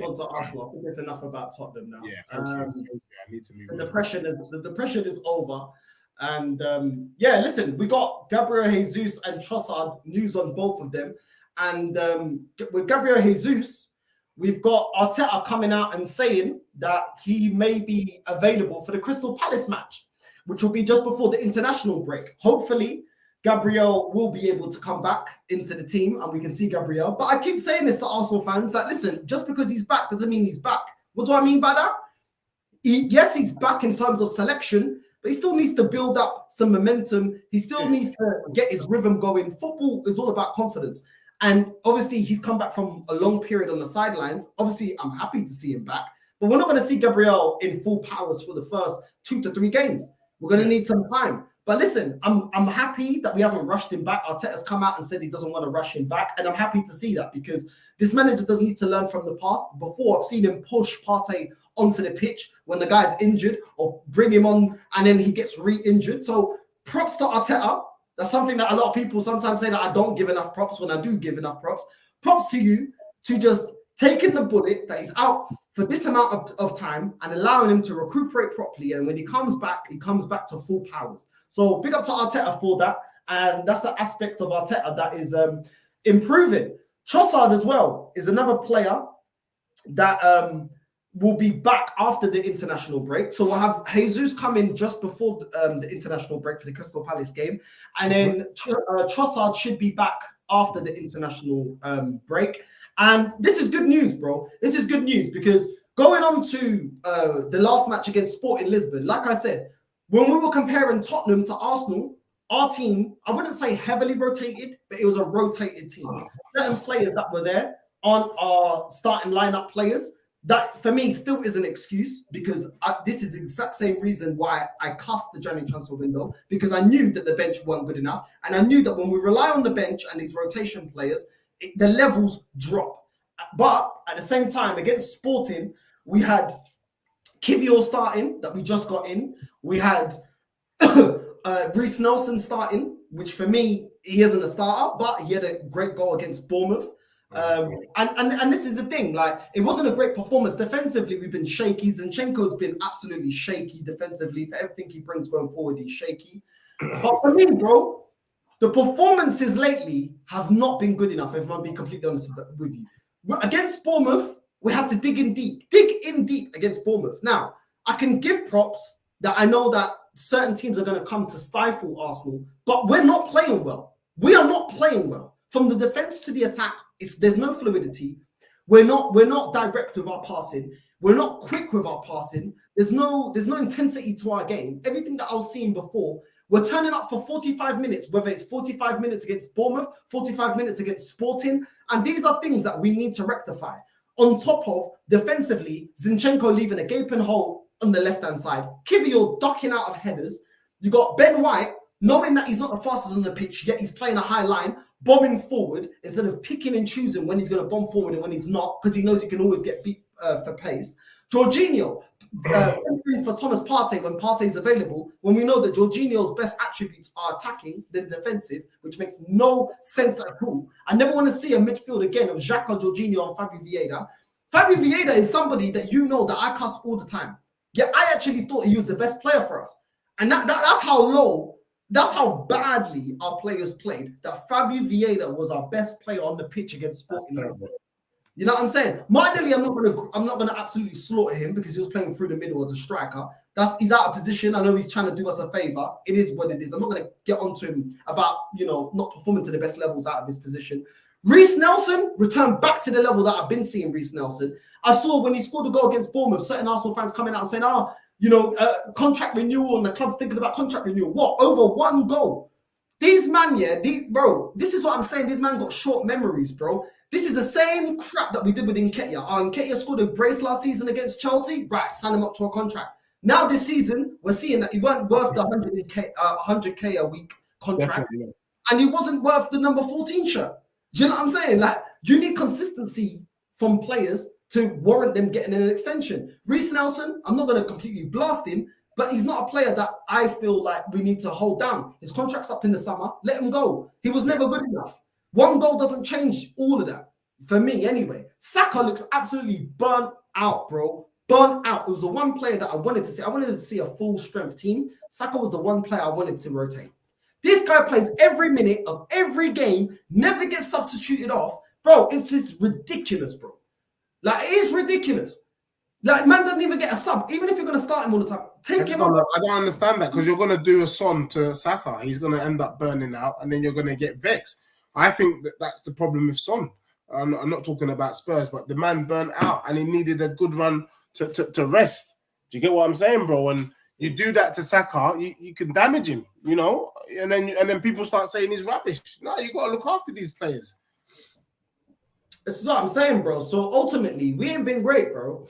it's enough about Tottenham now. Yeah, thank you. I need to move on. The depression is over. And yeah, listen, we got Gabriel Jesus and Trossard news on both of them. And with Gabriel Jesus, we've got Arteta coming out and saying that he may be available for the Crystal Palace match, which will be just before the international break. Hopefully, Gabriel will be able to come back into the team and we can see Gabriel. But I keep saying this to Arsenal fans that, listen, just because he's back doesn't mean he's back. What do I mean by that? Yes, he's back in terms of selection, but he still needs to build up some momentum. He still needs to get his rhythm going. Football is all about confidence. And obviously, he's come back from a long period on the sidelines. Obviously, I'm happy to see him back. But we're not going to see Gabriel in full powers for the first 2 to 3 games. We're going to need some time. But listen, I'm happy that we haven't rushed him back. Arteta's come out and said he doesn't want to rush him back. And I'm happy to see that because this manager does need to learn from the past. Before, I've seen him push Partey onto the pitch when the guy's injured or bring him on and then he gets re-injured. So props to Arteta. That's something that a lot of people sometimes say that I don't give enough props when I do give enough props. Props to you to just taking the bullet that he's out for this amount of time and allowing him to recuperate properly. And when he comes back to full powers. So big up to Arteta for that. And that's an aspect of Arteta that is improving. Trossard as well is another player that will be back after the international break. So we'll have Jesus come in just before the international break for the Crystal Palace game. And then Trossard should be back after the international break. And this is good news, bro. This is good news because going on to the last match against Sporting Lisbon, like I said, when we were comparing Tottenham to Arsenal, our team, I wouldn't say heavily rotated, but it was a rotated team. Certain players that were there aren't our starting lineup players. That for me still is an excuse, because this is the exact same reason why I cast the January transfer window, because I knew that the bench weren't good enough, and I knew that when we rely on the bench and these rotation players, the levels drop. But at the same time, against Sporting, we had Kivior starting, that we just got in. We had Reece Nelson starting, which for me, he isn't a starter, but he had a great goal against Bournemouth. And this is the thing, like, it wasn't a great performance defensively. We've been shaky. Zinchenko's been absolutely shaky defensively. For everything he brings going forward, he's shaky. But for me, bro, the performances lately have not been good enough, if I'm being completely honest with you. Against Bournemouth, we had to dig in deep against Bournemouth. Now, I can give props that I know that certain teams are going to come to stifle Arsenal, but we're not playing well. We are not playing well. From the defense to the attack, there's no fluidity. We're not direct with our passing. We're not quick with our passing. There's no intensity to our game. Everything that I was seeing before, we're turning up for 45 minutes, whether it's 45 minutes against Bournemouth, 45 minutes against Sporting, and these are things that we need to rectify. On top of, defensively, Zinchenko leaving a gaping hole on the left-hand side, Kivior ducking out of headers. You got Ben White, knowing that he's not the fastest on the pitch, yet he's playing a high line, bombing forward instead of picking and choosing when he's going to bomb forward and when he's not, because he knows he can always get beat for pace. Jorginho, for Thomas Partey when Partey's available, when we know that Jorginho's best attributes are attacking than defensive, which makes no sense at all. I never want to see a midfield again of Xhaka, Jorginho, and Fabio Vieira. Fabio Vieira is somebody that you know that I cuss all the time. Yet I actually thought he was the best player for us. And that's how low, that's how badly our players played, that Fabio Vieira was our best player on the pitch against Sporting. You know what I'm saying? Martinelli, I'm not gonna absolutely slaughter him because he was playing through the middle as a striker. He's out of position. I know he's trying to do us a favor. It is what it is. I'm not gonna get onto him about, not performing to the best levels out of his position. Reece Nelson returned back to the level that I've been seeing Reece Nelson. I saw when he scored a goal against Bournemouth, certain Arsenal fans coming out and saying, contract renewal, and the club thinking about contract renewal. What? Over one goal. These man, bro, this is what I'm saying. These man got short memories, bro. This is the same crap that we did with Nketiah. Nketiah scored a brace last season against Chelsea. Right, sign him up to a contract. Now this season, we're seeing that he weren't worth the 100K a week contract. And he wasn't worth the number 14 shirt. Do you know what I'm saying? Like, you need consistency from players to warrant them getting an extension. Reece Nelson, I'm not going to completely blast him, but he's not a player that I feel like we need to hold down. His contract's up in the summer. Let him go. He was never good enough. One goal doesn't change all of that. For me, anyway. Saka looks absolutely burnt out, bro. Burnt out. It was the one player that I wanted to see. I wanted to see a full-strength team. Saka was the one player I wanted to rotate. This guy plays every minute of every game, never gets substituted off. Bro, it's just ridiculous, bro. Like, it is ridiculous. Like, man doesn't even get a sub. Even if you're going to start him all the time, take him off. I don't understand that, because you're going to do a Son to Saka. He's going to end up burning out, and then you're going to get vexed. I think that's the problem with Son. I'm not talking about Spurs, but the man burnt out, and he needed a good run to rest. Do you get what I'm saying, bro? And you do that to Saka, you can damage him, and then people start saying he's rubbish. No, you got to look after these players. This is what I'm saying, bro. So ultimately, we ain't been great, bro.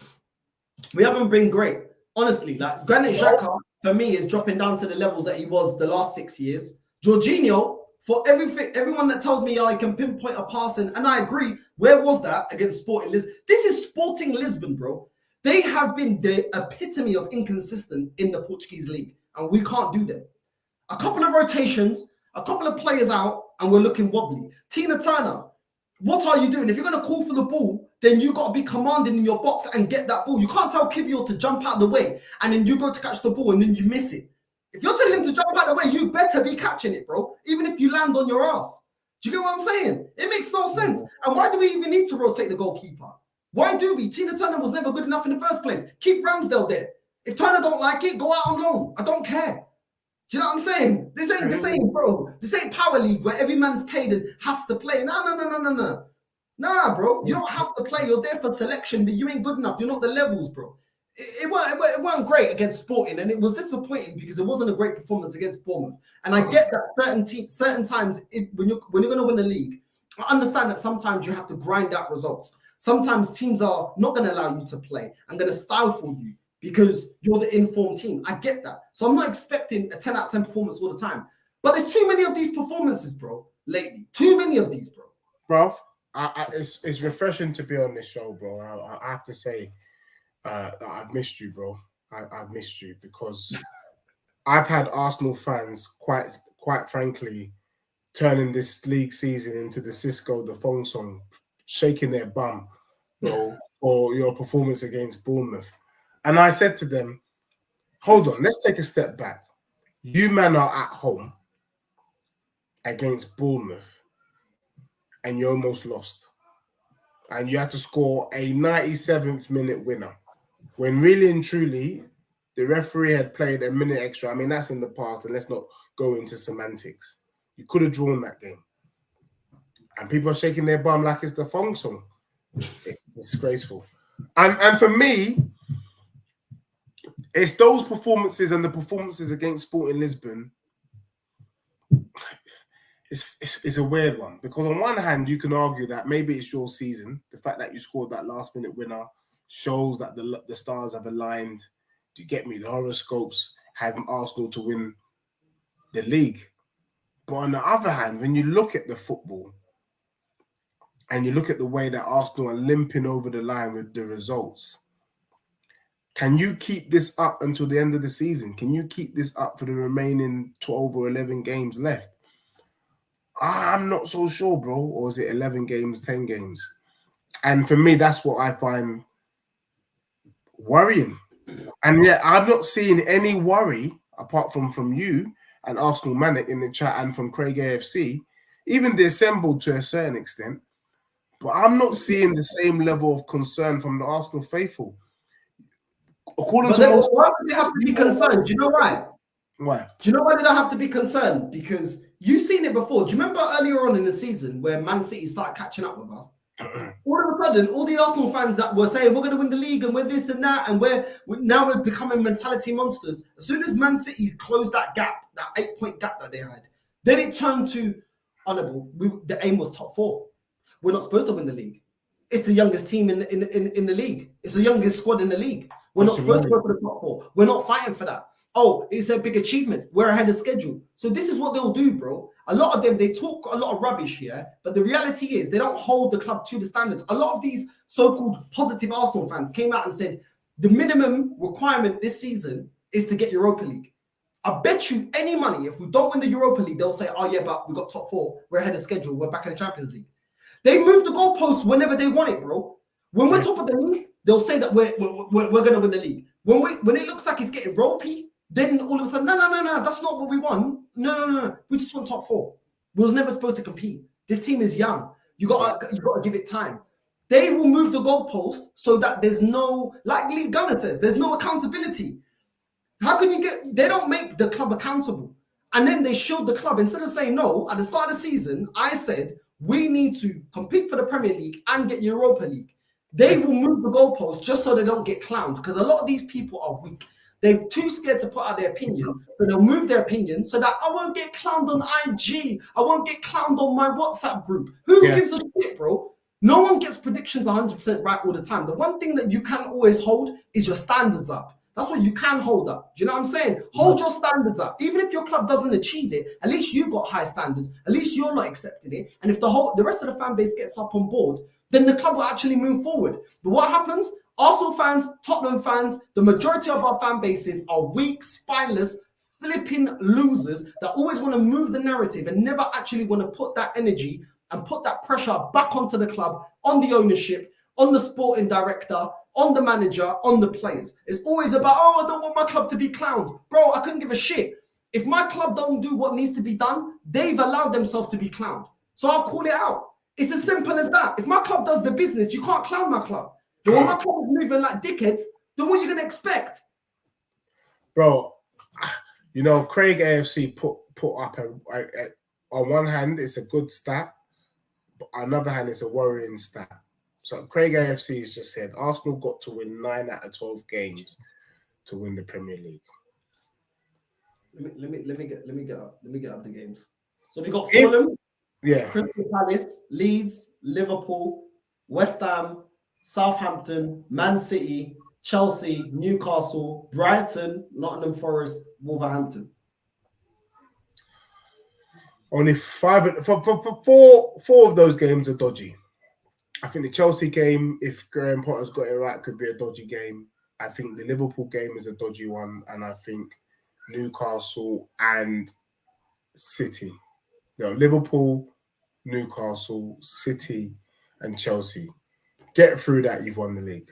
We haven't been great. Honestly, like, Granit Xhaka, for me, is dropping down to the levels that he was the last 6 years. Jorginho, for everyone that tells me, he can pinpoint a pass, and I agree. Where was that against Sporting Lisbon? This is Sporting Lisbon, bro. They have been the epitome of inconsistent in the Portuguese league, and we can't do them. A couple of rotations, a couple of players out, and we're looking wobbly. Tina Turner, what are you doing? If you're going to call for the ball, then you got to be commanding in your box and get that ball. You can't tell Kivior to jump out the way, and then you go to catch the ball, and then you miss it. If you're telling him to jump out the way, you better be catching it, bro, even if you land on your ass. Do you get what I'm saying? It makes no sense. And why do we even need to rotate the goalkeeper? Why do we? Tina Turner was never good enough in the first place. Keep Ramsdale there. If Turner don't like it, go out on loan. I don't care. Do you know what I'm saying? This ain't Power League where every man's paid and has to play. No. Nah, bro. You don't have to play. You're there for selection, but you ain't good enough. You're not the levels, bro. it weren't great against Sporting, and it was disappointing because it wasn't a great performance against Bournemouth. And I get that certain times when you're going to win the league, I understand that sometimes you have to grind out results. Sometimes teams are not going to allow you to play and going to stifle you because you're the informed team. I get that. So I'm not expecting a 10 out of 10 performance all the time. But there's too many of these performances, bro, lately. Too many of these, bro. Bro, it's refreshing to be on this show, bro. I have to say, I've missed you, bro. I've missed you because I've had Arsenal fans quite frankly turning this league season into the Cisco the Fong song, shaking their bum, bro, for your performance against Bournemouth. And I said to them, hold on, let's take a step back. You men are at home against Bournemouth and you almost lost. And you had to score a 97th minute winner. When really and truly, the referee had played a minute extra. I mean, that's in the past, and let's not go into semantics. You could have drawn that game. And people are shaking their bum like it's the Fong song. It's disgraceful. And for me, it's those performances and the performances against Sporting Lisbon. It's a weird one because on one hand, you can argue that maybe it's your season. The fact that you scored that last-minute winner shows that the stars have aligned. Do you get me? The horoscopes have Arsenal to win the league. But on the other hand, when you look at the football and you look at the way that Arsenal are limping over the line with the results, can you keep this up until the end of the season? Can you keep this up for the remaining 12 or 11 games left? I'm not so sure, bro. Or is it 11 games, 10 games? And for me, that's what I find worrying. And yet, I'm not seeing any worry apart from you and Arsenal Manic in the chat and from Craig AFC, even the assembled to a certain extent. But I'm not seeing the same level of concern from the Arsenal faithful. Why would they have to be concerned? Do you know why? Why? Do you know why they don't have to be concerned? Because you've seen it before. Do you remember earlier on in the season where Man City started catching up with us? All of a sudden, all the Arsenal fans that were saying we're going to win the league and we're this and that, and we're becoming mentality monsters. As soon as Man City closed that gap, that 8-point gap that they had, then it turned to honourable. The aim was top 4. We're not supposed to win the league. It's the youngest team in the league. It's the youngest squad in the league. We're not supposed to go for the top 4. We're not fighting for that. Oh, it's a big achievement. We're ahead of schedule. So this is what they'll do, bro. A lot of them, they talk a lot of rubbish here, but the reality is they don't hold the club to the standards. A lot of these so-called positive Arsenal fans came out and said the minimum requirement this season is to get Europa League. I bet you any money, if we don't win the Europa League, they'll say, oh yeah, but we got top 4. We're ahead of schedule. We're back in the Champions League. They move the goalposts whenever they want it, bro. When we're top of the league, they'll say that we're going to win the league. When it looks like it's getting ropey, then all of a sudden, no, that's not what we want. No. We just want top 4. We was never supposed to compete. This team is young. You got to give it time. They will move the goalpost so that there's no, like Lee Gunner says, there's no accountability. How can you get, they don't make the club accountable. And then they showed the club, instead of saying no, at the start of the season, I said, we need to compete for the Premier League and get Europa League. They will move the goalpost just so they don't get clowned, because a lot of these people are weak. They're too scared to put out their opinion, so they'll move their opinion so that I won't get clowned on IG. I won't get clowned on my WhatsApp group. Who gives a shit, bro? No one gets predictions 100% right all the time. The one thing that you can always hold is your standards up. That's what you can hold up. Do you know what I'm saying? Hold your standards up. Even if your club doesn't achieve it, at least you got high standards. At least you're not accepting it. And if the rest of the fan base gets up on board, then the club will actually move forward. But what happens? Arsenal fans, Tottenham fans, the majority of our fan bases are weak, spineless, flipping losers that always want to move the narrative and never actually want to put that energy and put that pressure back onto the club, on the ownership, on the sporting director, on the manager, on the players. It's always about, oh, I don't want my club to be clowned. Bro, I couldn't give a shit. If my club don't do what needs to be done, they've allowed themselves to be clowned. So I'll call it out. It's as simple as that. If my club does the business, you can't clown my club. But when my club is moving like dickheads, then what are you going to expect? Bro, you know, Craig AFC put up on one hand, it's a good stat, but on the other hand, it's a worrying stat. So Craig AFC has just said Arsenal got to win 9 out of 12 games to win the Premier League. Let me get up the games. So we got Fulham, Crystal Palace, Leeds, Liverpool, West Ham, Southampton, Man City, Chelsea, Newcastle, Brighton, Nottingham Forest, Wolverhampton. Only four of those games are dodgy. I think the Chelsea game, if Graham Potter's got it right, could be a dodgy game. I think the Liverpool game is a dodgy one, and I think Newcastle and City. Liverpool, Newcastle, City, and Chelsea. Get through that, you've won the league.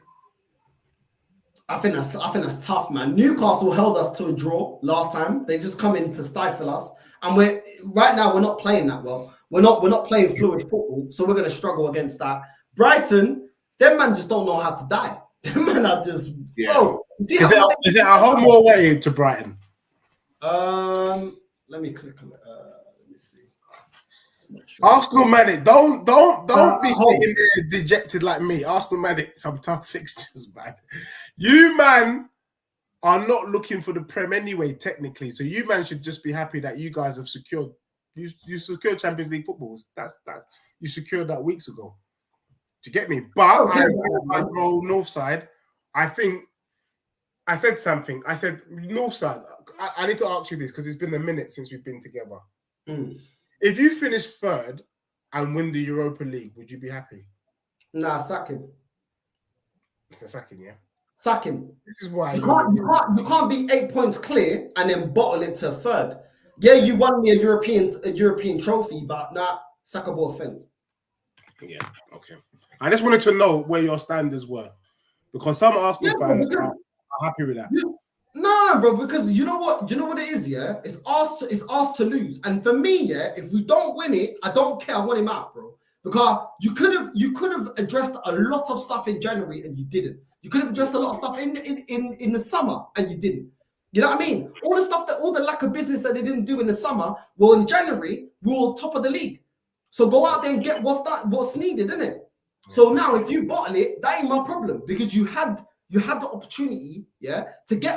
I think that's tough, man. Newcastle held us to a draw last time. They just come in to stifle us, and we're not playing that well. We're not playing fluid football, so we're gonna struggle against that. Brighton, them man just don't know how to die. Them man are just Is it a home or away to Brighton? Let me click on it. Let me see. Sure. Arsenal Manic, don't be sitting there dejected like me. Arsenal Manic, some tough fixtures, man. You man are not looking for the Prem anyway, technically. So you man should just be happy that you guys have secured. You secured Champions League footballs. That's you secured that weeks ago. Do you get me? But I go Northside. I think I said something. I said Northside. I need to ask you this because it's been a minute since we've been together. If you finish third and win the Europa League, would you be happy? Nah, sack him. It's a sacking, yeah. Sack him. This is why you can't be 8 points clear and then bottle it to third. Yeah, you won me a European trophy, but nah, sackable offense. Yeah, okay. I just wanted to know where your standards were because some Arsenal fans are happy with that. No, bro, because you know what? You know what it is, yeah? It's asked to lose. And for me, yeah, if we don't win it, I don't care. I want him out, bro. Because you could have addressed a lot of stuff in January and you didn't. You could have addressed a lot of stuff in the summer and you didn't. You know what I mean? All the lack of business that they didn't do in the summer, well, in January, we were top of the league. So go out there and get what's needed, isn't it? So now if you bottle it, that ain't my problem because you had the opportunity, to get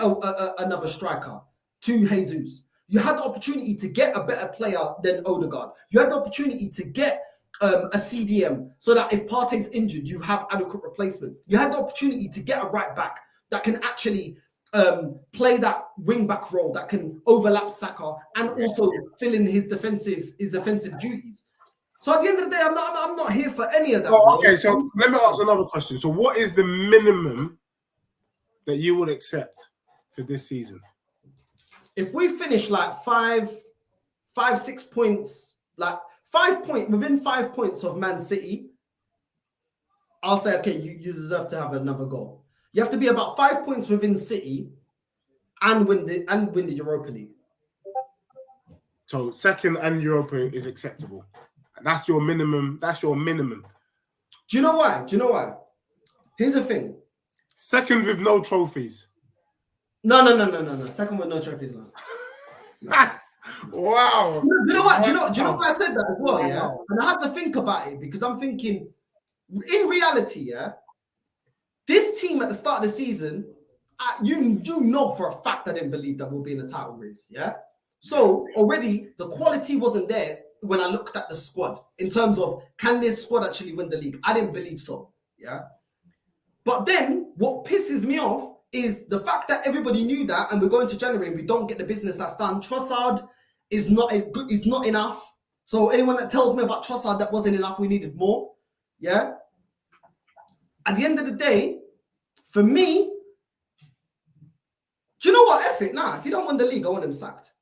another striker to Jesus. You had the opportunity to get a better player than Odegaard. You had the opportunity to get a CDM so that if Partey's injured, you have adequate replacement. You had the opportunity to get a right back that can actually play that wing back role that can overlap Saka and also fill in his defensive duties. So at the end of the day, I'm not here for any of that. Okay, so let me ask another question. So what is the minimum that you would accept for this season? If we finish like 6 points, like 5 points within 5 points of Man City, I'll say, okay, you deserve to have another goal. You have to be about 5 points within City and win the Europa League. So second and Europa is acceptable. That's your minimum. That's your minimum. Do you know why? Here's the thing. Second with no trophies. No. Second with no trophies. No. Wow. Do you know what? Do you know why I said that as well? Yeah. And I had to think about it because I'm thinking, in reality, this team at the start of the season, you know for a fact I didn't believe that we'll be in a title race. Yeah. So already the quality wasn't there when I looked at the squad in terms of can this squad actually win the league? I didn't believe so. Yeah. But then what pisses me off is the fact that everybody knew that and we're going to January and we don't get the business that's done. Trossard is not enough. So anyone that tells me about Trossard that wasn't enough, we needed more. Yeah. At the end of the day, for me, do you know what? F it. Nah, if you don't win the league, I want him sacked.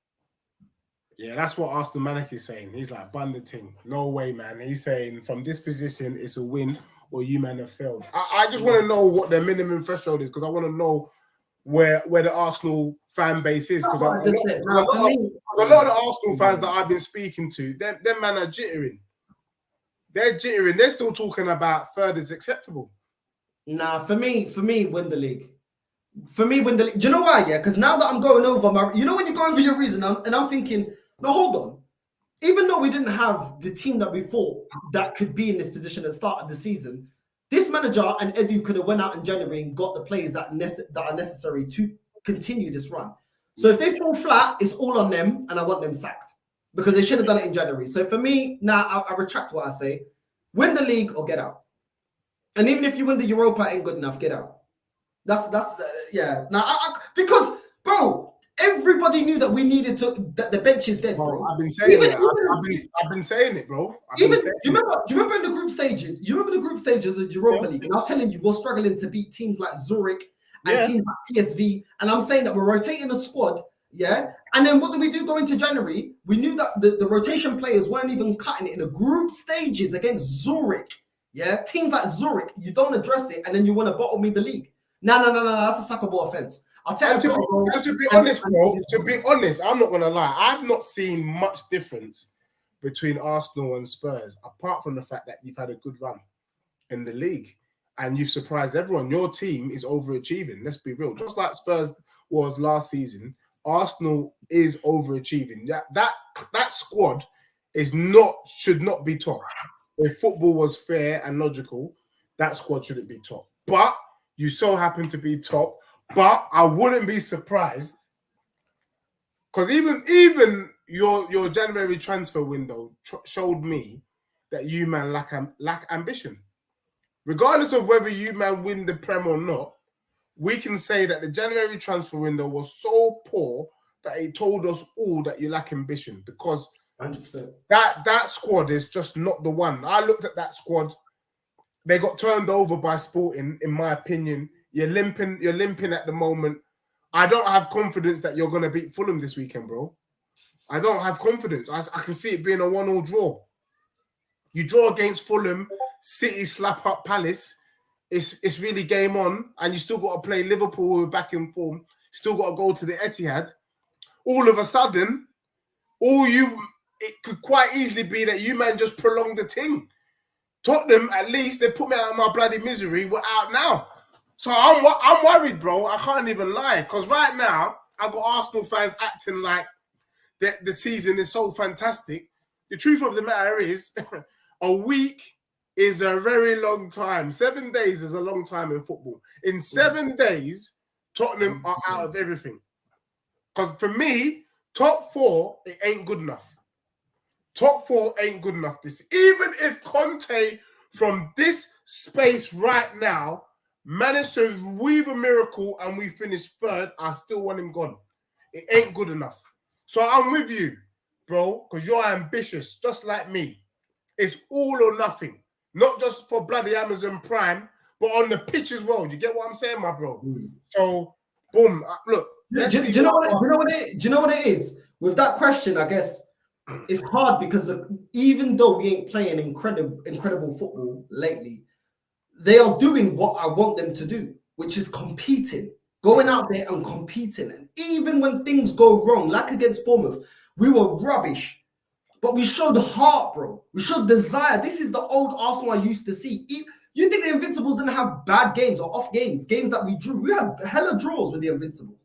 Yeah, that's what Arsenal Manic is saying. He's like, bun the thing. No way, man. He's saying from this position, it's a win or you man have failed. I just want to know what their minimum threshold is because I want to know where the Arsenal fan base is. Because a lot of the Arsenal fans that I've been speaking to, them man are jittering. They're jittering. They're still talking about third is acceptable. Nah, for me, win the league. For me, win the league. Do you know why? Yeah, because now that I'm going over my, you know, when you're going for your reason, and I'm thinking, no, hold on. Even though we didn't have the team that we thought that could be in this position at the start of the season, this this manager and Edu could have went out in January and got the players that are necessary to continue this run. So if they fall flat, it's all on them, and I want them sacked because they should have done it in January. So for me, now I retract what I say: win the league or get out. And even if you win the Europa, ain't good enough. Get out. That's yeah. Now because bro, everybody knew that we needed to that the bench is dead, bro. I've been saying it. I've been saying it, bro. Do you remember in the group stages? You remember the group stages of the Europa League? And I was telling you, we're struggling to beat teams like Zurich and teams like PSV. And I'm saying that we're rotating the squad, yeah. And then what did we do going into January? We knew that the rotation players weren't even cutting it in the group stages against Zurich, yeah. Teams like Zurich, you don't address it, and then you want to bottle me the league. No, that's a sackable offense. I'll tell you. To be honest, bro. To be honest, I'm not gonna lie. I've not seen much difference between Arsenal and Spurs, apart from the fact that you've had a good run in the league and you've surprised everyone. Your team is overachieving. Let's be real. Just like Spurs was last season, Arsenal is overachieving. That squad should not be top. If football was fair and logical, that squad shouldn't be top. But you so happen to be top. But I wouldn't be surprised because even your January transfer window showed me that you man lack ambition. Regardless of whether you man win the Prem or not, we can say that the January transfer window was so poor that it told us all that you lack ambition because 100%. That squad is just not the one. I looked at that squad. They got turned over by Sporting, in my opinion. You're limping at the moment. I don't have confidence that you're going to beat Fulham this weekend, bro. I don't have confidence. I can see it being a 1-1 draw. You draw against Fulham, City slap up Palace. It's really game on, and you still got to play Liverpool who are back in form. Still got to go to the Etihad. All of a sudden, it could quite easily be that you man just prolong the thing. Tottenham, at least, they put me out of my bloody misery. We're out now. So I'm worried, bro. I can't even lie. Because right now, I've got Arsenal fans acting like the season is so fantastic. The truth of the matter is, a week is a very long time. 7 days is a long time in football. In 7 days, Tottenham are out of everything. Because for me, top 4, it ain't good enough. Top 4 ain't good enough. Even if Conte, from this space right now, managed to weave a miracle and we finish 3rd, I still want him gone. It ain't good enough. So I'm with you, bro, because you're ambitious, just like me. It's all or nothing. Not just for bloody Amazon Prime, but on the pitch as well. Do you get what I'm saying, my bro? So, boom. Look. Do you know what it is? With that question, I guess it's hard because even though we ain't playing incredible football lately, they are doing what I want them to do, which is competing, going out there and competing. And even when things go wrong, like against Bournemouth, we were rubbish, but we showed heart, bro. We showed desire. This is the old Arsenal I used to see. You think the Invincibles didn't have bad games or off games that we drew? We had hella draws with the Invincibles.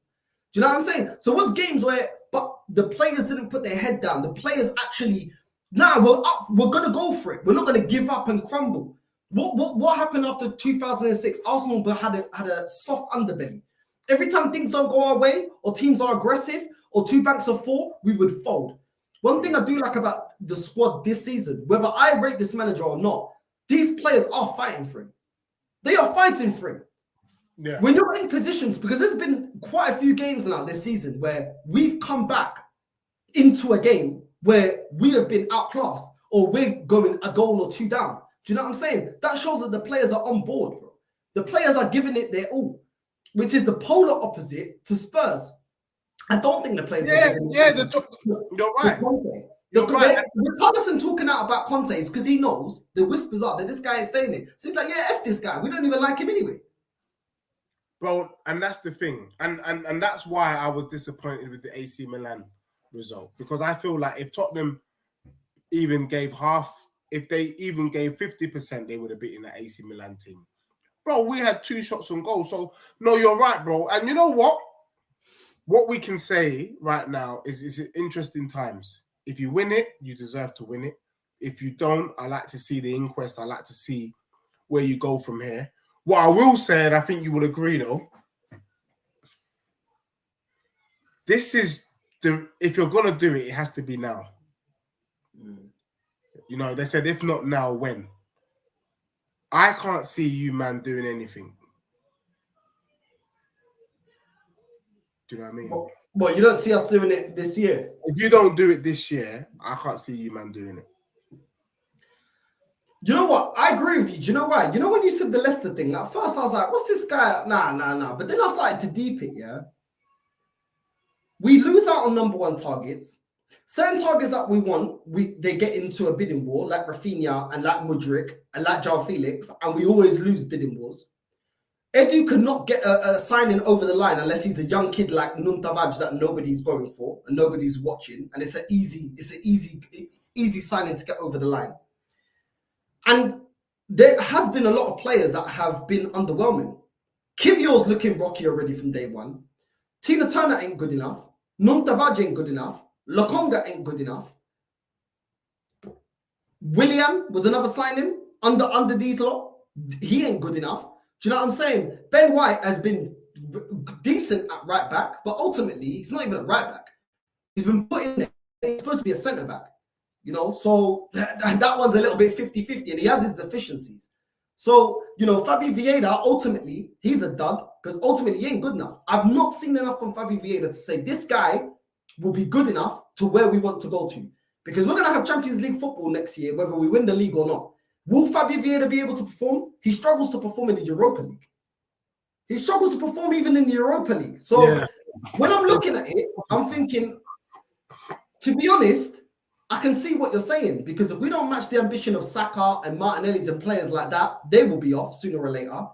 Do you know what I'm saying? So what's games where, but the players didn't put their head down. The players actually, we're up. We're gonna go for it. We're not gonna give up and crumble. What happened after 2006? Arsenal had a soft underbelly. Every time things don't go our way, or teams are aggressive, or 2 banks of 4, we would fold. One thing I do like about the squad this season, whether I rate this manager or not, these players are fighting for him. They are fighting for him. Yeah. We're not in positions because there's been quite a few games now this season where we've come back into a game where we have been outclassed or we're going a goal or 2 down. Do you know what I'm saying? That shows that the players are on board, bro. The players are giving it their all, which is the polar opposite to Spurs. I don't think the players are giving it you're right. With Patterson talking out about Conte is because he knows the whispers are that this guy ain't staying there. So he's like, yeah, F this guy. We don't even like him anyway. Bro, and that's the thing. And that's why I was disappointed with the AC Milan result. Because I feel like if Tottenham even gave half, if they even gave 50%, they would have beaten the AC Milan team. Bro, we had 2 shots on goal. So, no, you're right, bro. And you know what? What we can say right now is it's interesting times. If you win it, you deserve to win it. If you don't, I like to see the inquest. I like to see where you go from here. What I will say, and I think you would agree, though, this is if you're gonna do it, it has to be now. You know, they said if not now, when? I can't see you, man, doing anything. Do you know what I mean? Well, you don't see us doing it this year. If you don't do it this year, I can't see you, man, doing it. You know what? I agree with you. Do you know why? You know when you said the Leicester thing, at first I was like, what's this guy? Nah. But then I started to deep it, yeah? We lose out on number one targets. Certain targets that we want, they get into a bidding war, like Rafinha and like Mudryk and like João Felix, and we always lose bidding wars. Edu could not get a signing over the line unless he's a young kid like Nuntavaj that nobody's going for and nobody's watching, and it's an easy signing to get over the line. And there has been a lot of players that have been underwhelming. Kivior's looking rocky already from day one. Tina Turner ain't good enough. Nuntavaj ain't good enough. Lokonga ain't good enough. Willian was another signing under these lot. He ain't good enough. Do you know what I'm saying? Ben White has been decent at right back, but ultimately he's not even a right back. He's been put in there. He's supposed to be a centre back. You know, so that one's a little bit 50-50, and he has his deficiencies. So, you know, Fabi Vieira, ultimately, he's a dud, because ultimately he ain't good enough. I've not seen enough from Fabi Vieira to say this guy will be good enough to where we want to go to. Because we're going to have Champions League football next year, whether we win the league or not. Will Fabi Vieira be able to perform? He struggles to perform in the Europa League. He struggles to perform even in the Europa League. So when I'm looking at it, I'm thinking, to be honest, I can see what you're saying, because if we don't match the ambition of Saka and Martinelli's and players like that, they will be off sooner or later.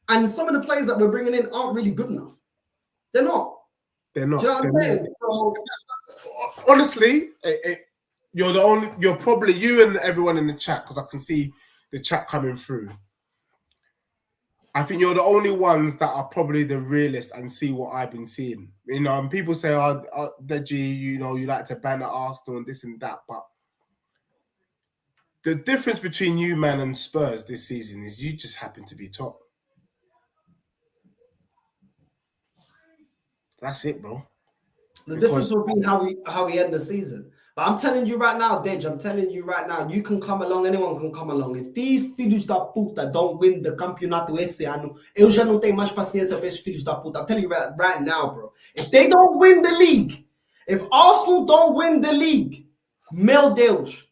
And some of the players that we're bringing in aren't really good enough. They're not. They're not. Do you know what I'm saying? So, honestly, you're probably, you and everyone in the chat, because I can see the chat coming through. I think you're the only ones that are probably the realist and see what I've been seeing. You know, and people say, Deji, you know, you like to ban at Arsenal and this and that. But the difference between you, man, and Spurs this season is you just happen to be top. That's it, bro. The difference will be how we end the season. But I'm telling you right now, Dej, I'm telling you right now, you can come along, anyone can come along. If these filhos da puta don't win the campeonato esse ano, eu já não tenho mais paciência para esses filhos da puta. I'm telling you right now, bro. If they don't win the league, if Arsenal don't win the league, meu Deus.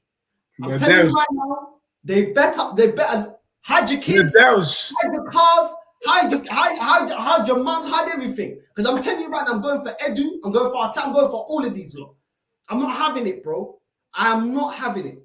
I'm telling you right now, they better hide your kids, hide your cars, hide your mom, hide everything. Because I'm telling you right now, I'm going for Edu, I'm going for Arteta, I'm going for all of these lot. I'm not having it, bro. I am not having it.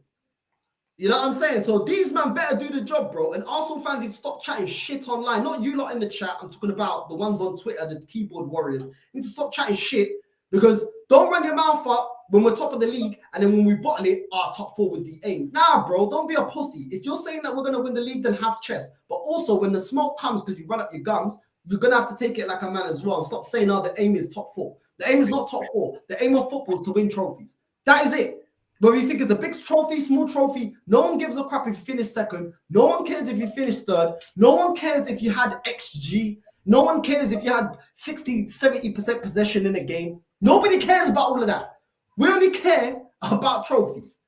You know what I'm saying? So these men better do the job, bro. And Arsenal fans need to stop chatting shit online. Not you lot in the chat. I'm talking about the ones on Twitter, the keyboard warriors. You need to stop chatting shit, because don't run your mouth up when we're top of the league and then when we bottle it, our top four was the aim. Nah, bro, don't be a pussy. If you're saying that we're going to win the league, then have chest. But also, when the smoke comes because you run up your gums, you're going to have to take it like a man as well. And stop saying, the aim is top four. The aim is not top four. The aim of football is to win trophies. That is it. Whether you think it's a big trophy, small trophy, no one gives a crap if you finish second. No one cares if you finish third. No one cares if you had XG. No one cares if you had 60, 70% possession in a game. Nobody cares about all of that. We only care about trophies.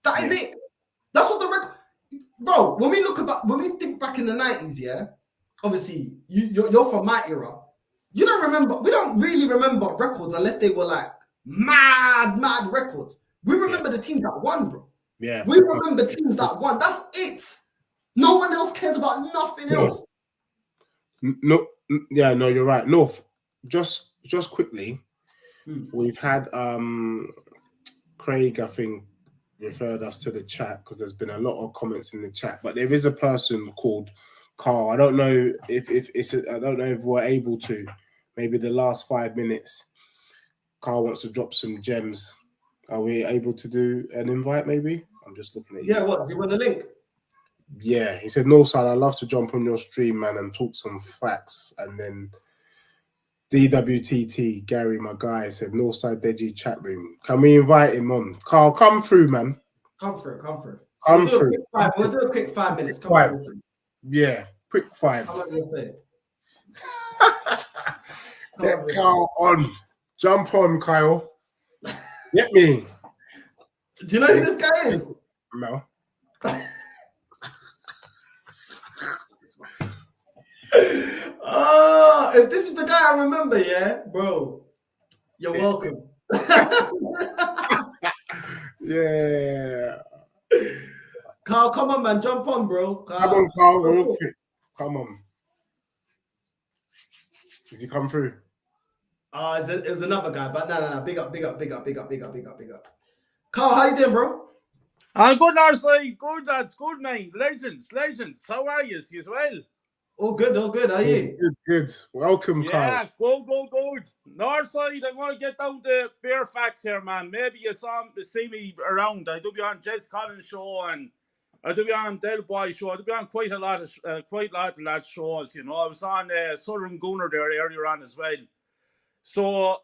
That is it. That's what the record... Bro, when we think back in the 90s, yeah, obviously, you're from my era. You don't remember... We don't really remember records unless they were like mad records. We remember the teams that won, bro. Yeah. We remember teams that won. That's it. No one else cares about nothing else. No, you're right. No, just quickly, we've had Craig, I think, referred us to the chat because there's been a lot of comments in the chat. But there is a person called Carl. I don't know if we're able to. Maybe the last 5 minutes, Carl wants to drop some gems. Are we able to do an invite, maybe? I'm just looking at you. Yeah, what? Do you want the link? Yeah, he said, no, son, I'd love to jump on your stream, man, and talk some facts. And then DWTT, Gary, my guy, said, Northside Deji chat room. Can we invite him on? Carl, come through, man. Come through. Come through. We'll do a quick 5 minutes. Come right. on. Yeah, quick 5. How am I going to say? Get Kyle on. Jump on, Kyle. Get me. Do you know who this guy is? No. Oh, if this is the guy I remember, yeah, bro, you're welcome. Yeah. Carl, come on, man, jump on, bro. Come on, Carl, real quick. Come on. Did he come through? It's another guy, but no. Big up. Carl, how you doing, bro? I'm good, Narsley. Good, lads. Good, man. Legends. How are you? You as well? All good. How are you? Good. Welcome, Carl. Good. Northside, I'm going to get down to bare facts here, man. Maybe you see me around. I do be on Jess Collins' show, and I do be on Del Boy show. I do be on quite a lot of lads' shows, you know. I was on Southern Gunner there earlier on as well. So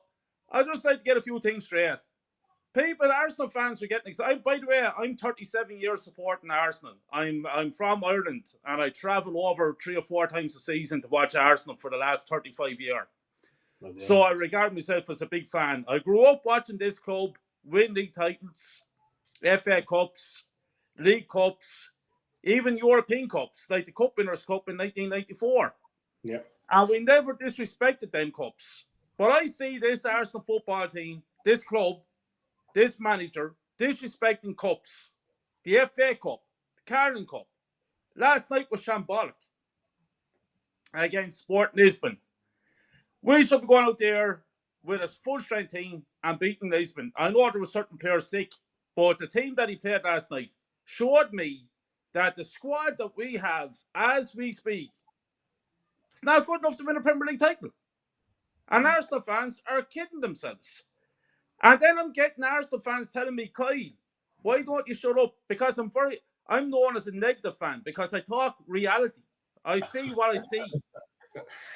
I just like to get a few things straight. People, Arsenal fans are getting excited. By the way, I'm 37 years supporting Arsenal. I'm from Ireland, and I travel over 3 or 4 times a season to watch Arsenal for the last 35 years. Okay. So I regard myself as a big fan. I grew up watching this club win league titles, FA Cups, League Cups, even European Cups, like the Cup Winners' Cup in 1994. Yeah. And we never disrespected them cups. But I see this Arsenal football team, this club, this manager, disrespecting cups. The FA Cup, the Carling Cup. Last night was shambolic against Sport Lisbon. We should be going out there with a full-strength team and beating Lisbon. I know there were certain players sick, but the team that he played last night showed me that the squad that we have as we speak, it's not good enough to win a Premier League title. And Arsenal fans are kidding themselves. And then I'm getting Arsenal fans telling me, Kyle, why don't you shut up? Because I'm known as a negative fan because I talk reality. I see what I see.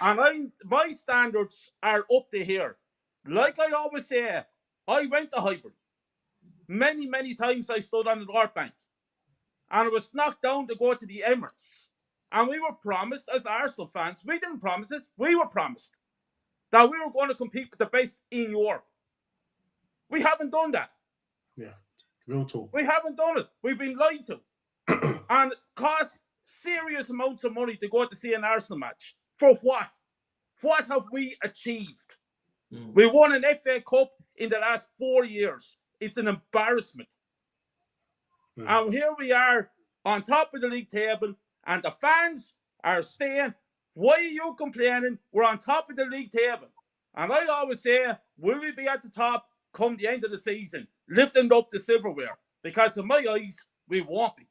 And my standards are up to here. Like I always say, I went to Highbury. Many times I stood on the North Bank. And I was knocked down to go to the Emirates. And we were promised as Arsenal fans, we didn't promise this, we were promised that we were going to compete with the best in Europe. We haven't done that. Yeah, real talk. We haven't done it. We've been lied to. And cost serious amounts of money to go to see an Arsenal match. For what? What have we achieved? We won an FA Cup in the last 4 years. It's an embarrassment. And here we are on top of the league table, and the fans are saying, why are you complaining? We're on top of the league table. And I always say, will we be at the top come the end of the season, lifting up the silverware? Because in my eyes, we won't be.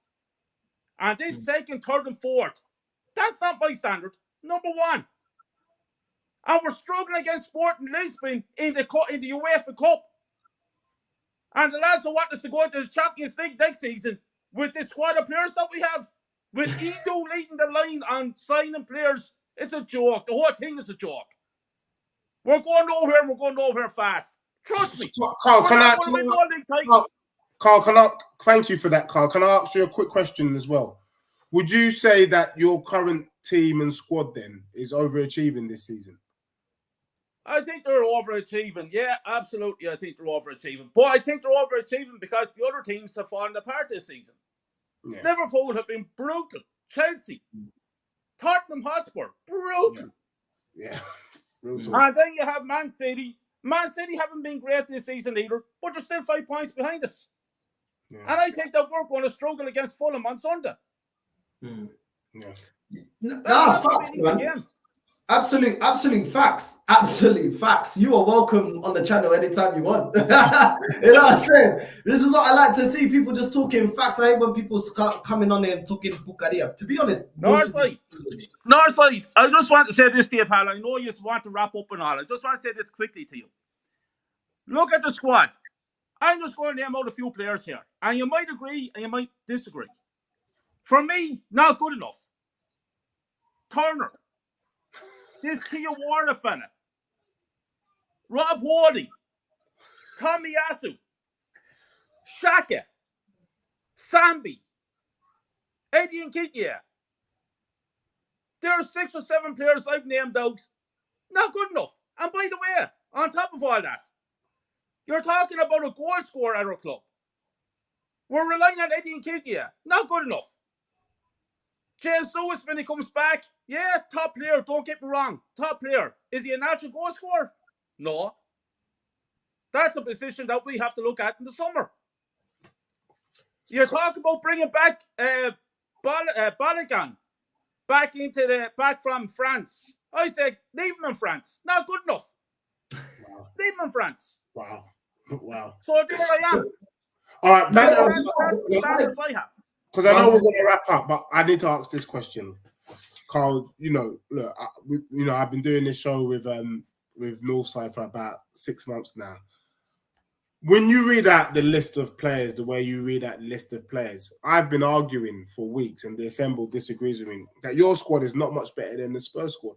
And this second, third, and fourth, that's not my standard. Number one. And we're struggling against Sporting Lisbon in the UEFA Cup. And the lads who want us to go into the Champions League next season with this squad of players that we have, with Edo leading the line on signing players, it's a joke. The whole thing is a joke. We're going nowhere and we're going nowhere fast. Trust me. Carl, thank you for that, Carl. Can I ask you a quick question as well? Would you say that your current team and squad then is overachieving this season? I think they're overachieving. Yeah, absolutely. I think they're overachieving. But I think they're overachieving because the other teams have fallen apart this season. Yeah. Liverpool have been brutal. Chelsea, Tottenham Hotspur, brutal. Yeah. And then you have Man City. Man City haven't been great this season either, but they're still 5 points behind us. Yeah. And I think that we're going to struggle against Fulham on Sunday. Yeah. Facts, man. Absolute facts. Absolute facts. You are welcome on the channel anytime you want. You know what I'm saying? This is what I like to see. People just talking facts. I hate when people coming on there and talking bucaria. To be honest. Northside, I just want to say this to you, pal. I know you want to wrap up and all. I just want to say this quickly to you. Look at the squad. I'm just going to name out a few players here. And you might agree and you might disagree. For me, not good enough. Turner. This Kia Warner fella. Rob Holding. Tommy Asu. Shaka. Sambi. Eddie Nketiah. There's 6 or 7 players I've named out. Not good enough. And by the way, on top of all that, you're talking about a goal scorer at our club. We're relying on Eddie Nketiah. Not good enough. James Lewis, when he comes back, yeah, top player, don't get me wrong. Top player. Is he a natural goal scorer? No. That's a position that we have to look at in the summer. You're talking about bringing back Balogun back from France. I said, leave him in France. Not good enough. Wow. Leave him in France. Wow. Wow. So there I am. All right, That's the standards I have. because I know we're going to wrap up, but I need to ask this question. Carl, look, I've been doing this show with Northside for about 6 months now. When you read out the list of players, the way you read out the list of players, I've been arguing for weeks, and the Assemble disagrees with me, that your squad is not much better than the Spurs squad.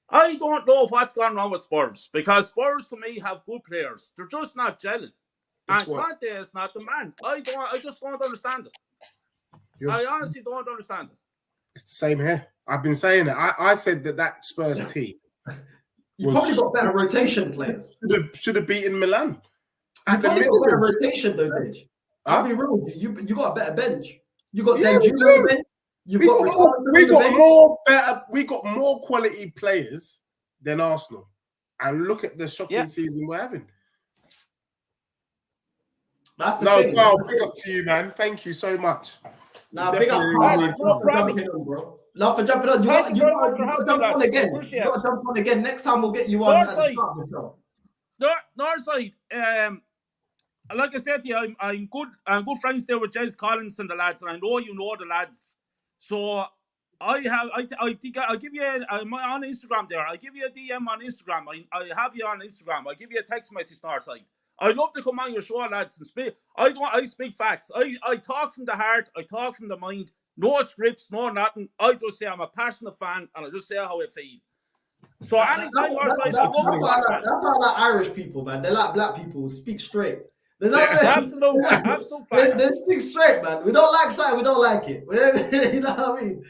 I don't know what's gone wrong with Spurs, because Spurs to me have good players. They're just not gelling. And Conte is not the man. I just don't understand this. I honestly don't understand this. It's the same here. I've been saying it. I said that Spurs team. You probably got better rotation players. Should have beaten Milan. You probably got better rotation though, Bench. I'll be real with you. You got a better bench. You got Danjuma bench. We got more quality players than Arsenal. And look at the shocking season we're having. That's the thing. Carl, big up to you, man. Thank you so much. Nah, big up, Carl. Bro. Love for jumping on. You got to jump on again. You got to jump on again. Next time we'll get you on. Northside. Like I said to you, I'm good friends there with Jez Collins and the lads, and I know you know the lads. So I think I'll give you on Instagram there. I'll give you a DM on Instagram. I have you on Instagram. I'll give you a text message, Northside. I'd love to come on your show, lads, and speak. I speak facts. I talk from the heart. I talk from the mind. No scripts, no nothing. I just say I'm a passionate fan, and I just say how I feel. So anytime that's how like Irish people, man. They're like black people who speak straight. Absolute they speak straight, man. We don't like something, we don't like it. You know what I mean?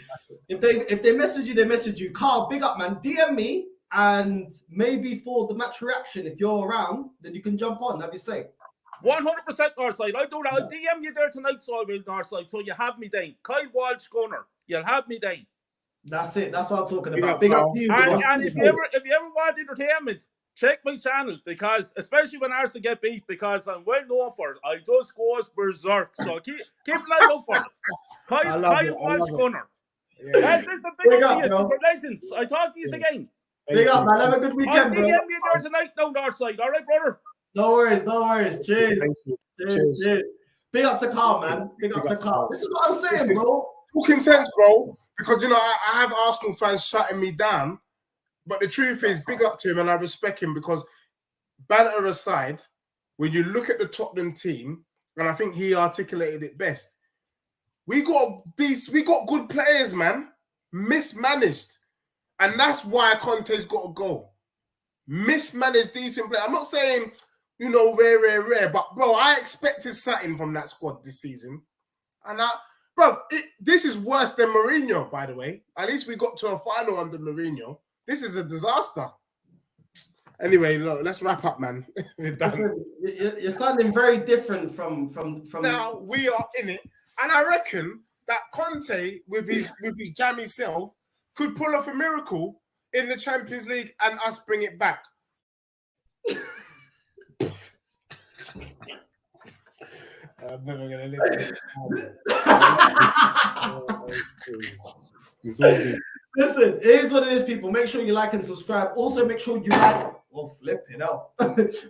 If they message you, they message you. Carl, big up, man. DM me, and maybe for the match reaction, if you're around, then you can jump on. Have you say? 100% Northside. I'll do that. I'll DM you there tonight, so I will, Northside. So you have me then. Kyle Walsh Gunner. You'll have me then. That's it. That's what I'm talking about. Big up to you. And if you ever want entertainment, check my channel, because especially when Arsenal get beat, because I'm well known for it. I just goes berserk. So keep an eye out for us. Kyle Walsh Gunner. That's the big up for legends. I talk to you again. Big up, man. Have a good weekend, bro. I'll DM you there tonight, no Northside. All right, brother. No worries. Cheers. Cheers. Big up to Carl, man. Big up to Carl. This is what I'm saying, bro. Talking sense, bro. Because, I have Arsenal fans shutting me down. But the truth is, big up to him, and I respect him, because banter aside, when you look at the Tottenham team, and I think he articulated it best, we got good players, man. Mismanaged. And that's why Conte's got to go. Mismanaged, decent player. I'm not saying, rare. But, bro, I expected something from that squad this season. And, this is worse than Mourinho, by the way. At least we got to a final under Mourinho. This is a disaster. Anyway, look, let's wrap up, man. You're sounding very different from. Now, we are in it. And I reckon that Conte, with his jammy self, could pull off a miracle in the Champions League and us bring it back. I'm never going to live this. Listen, it is what it is, people. Make sure you like and subscribe. Also, make sure you like. Oh, flip it out.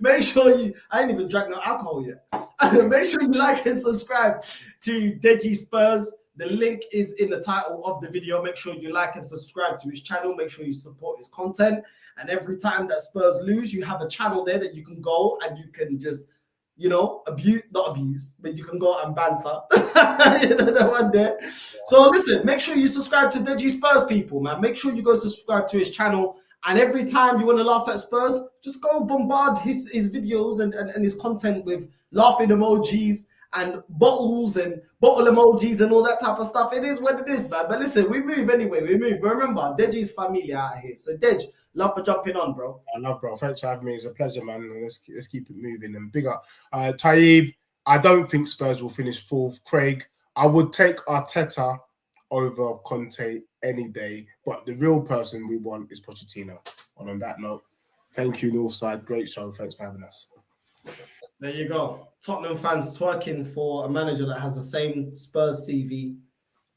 Make sure you. I ain't even drank no alcohol yet. Make sure you like and subscribe to Deji Spurs. The link is in the title of the video. Make sure you like and subscribe to his channel. Make sure you support his content. And every time that Spurs lose, you have a channel there that you can go and you can just, not abuse, but you can go and banter. The one there. So listen, make sure you subscribe to Deji Spurs, people, man. Make sure you go subscribe to his channel. And every time you want to laugh at Spurs, just go bombard his videos and his content with laughing emojis and bottles and bottle emojis and all that type of stuff. It is what it is, man. But listen, we move anyway. We move. But remember, Deji's family out here. So Dej, love for jumping on, bro. I love, bro. Thanks for having me. It's a pleasure, man. Let's keep it moving. And big up, Taib. I don't think Spurs will finish fourth. Craig, I would take Arteta over Conte any day, but the real person we want is Pochettino. And on that note, thank you, Northside. Great show. Thanks for having us. There you go. Tottenham fans twerking for a manager that has the same Spurs CV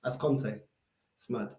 as Conte. It's mad.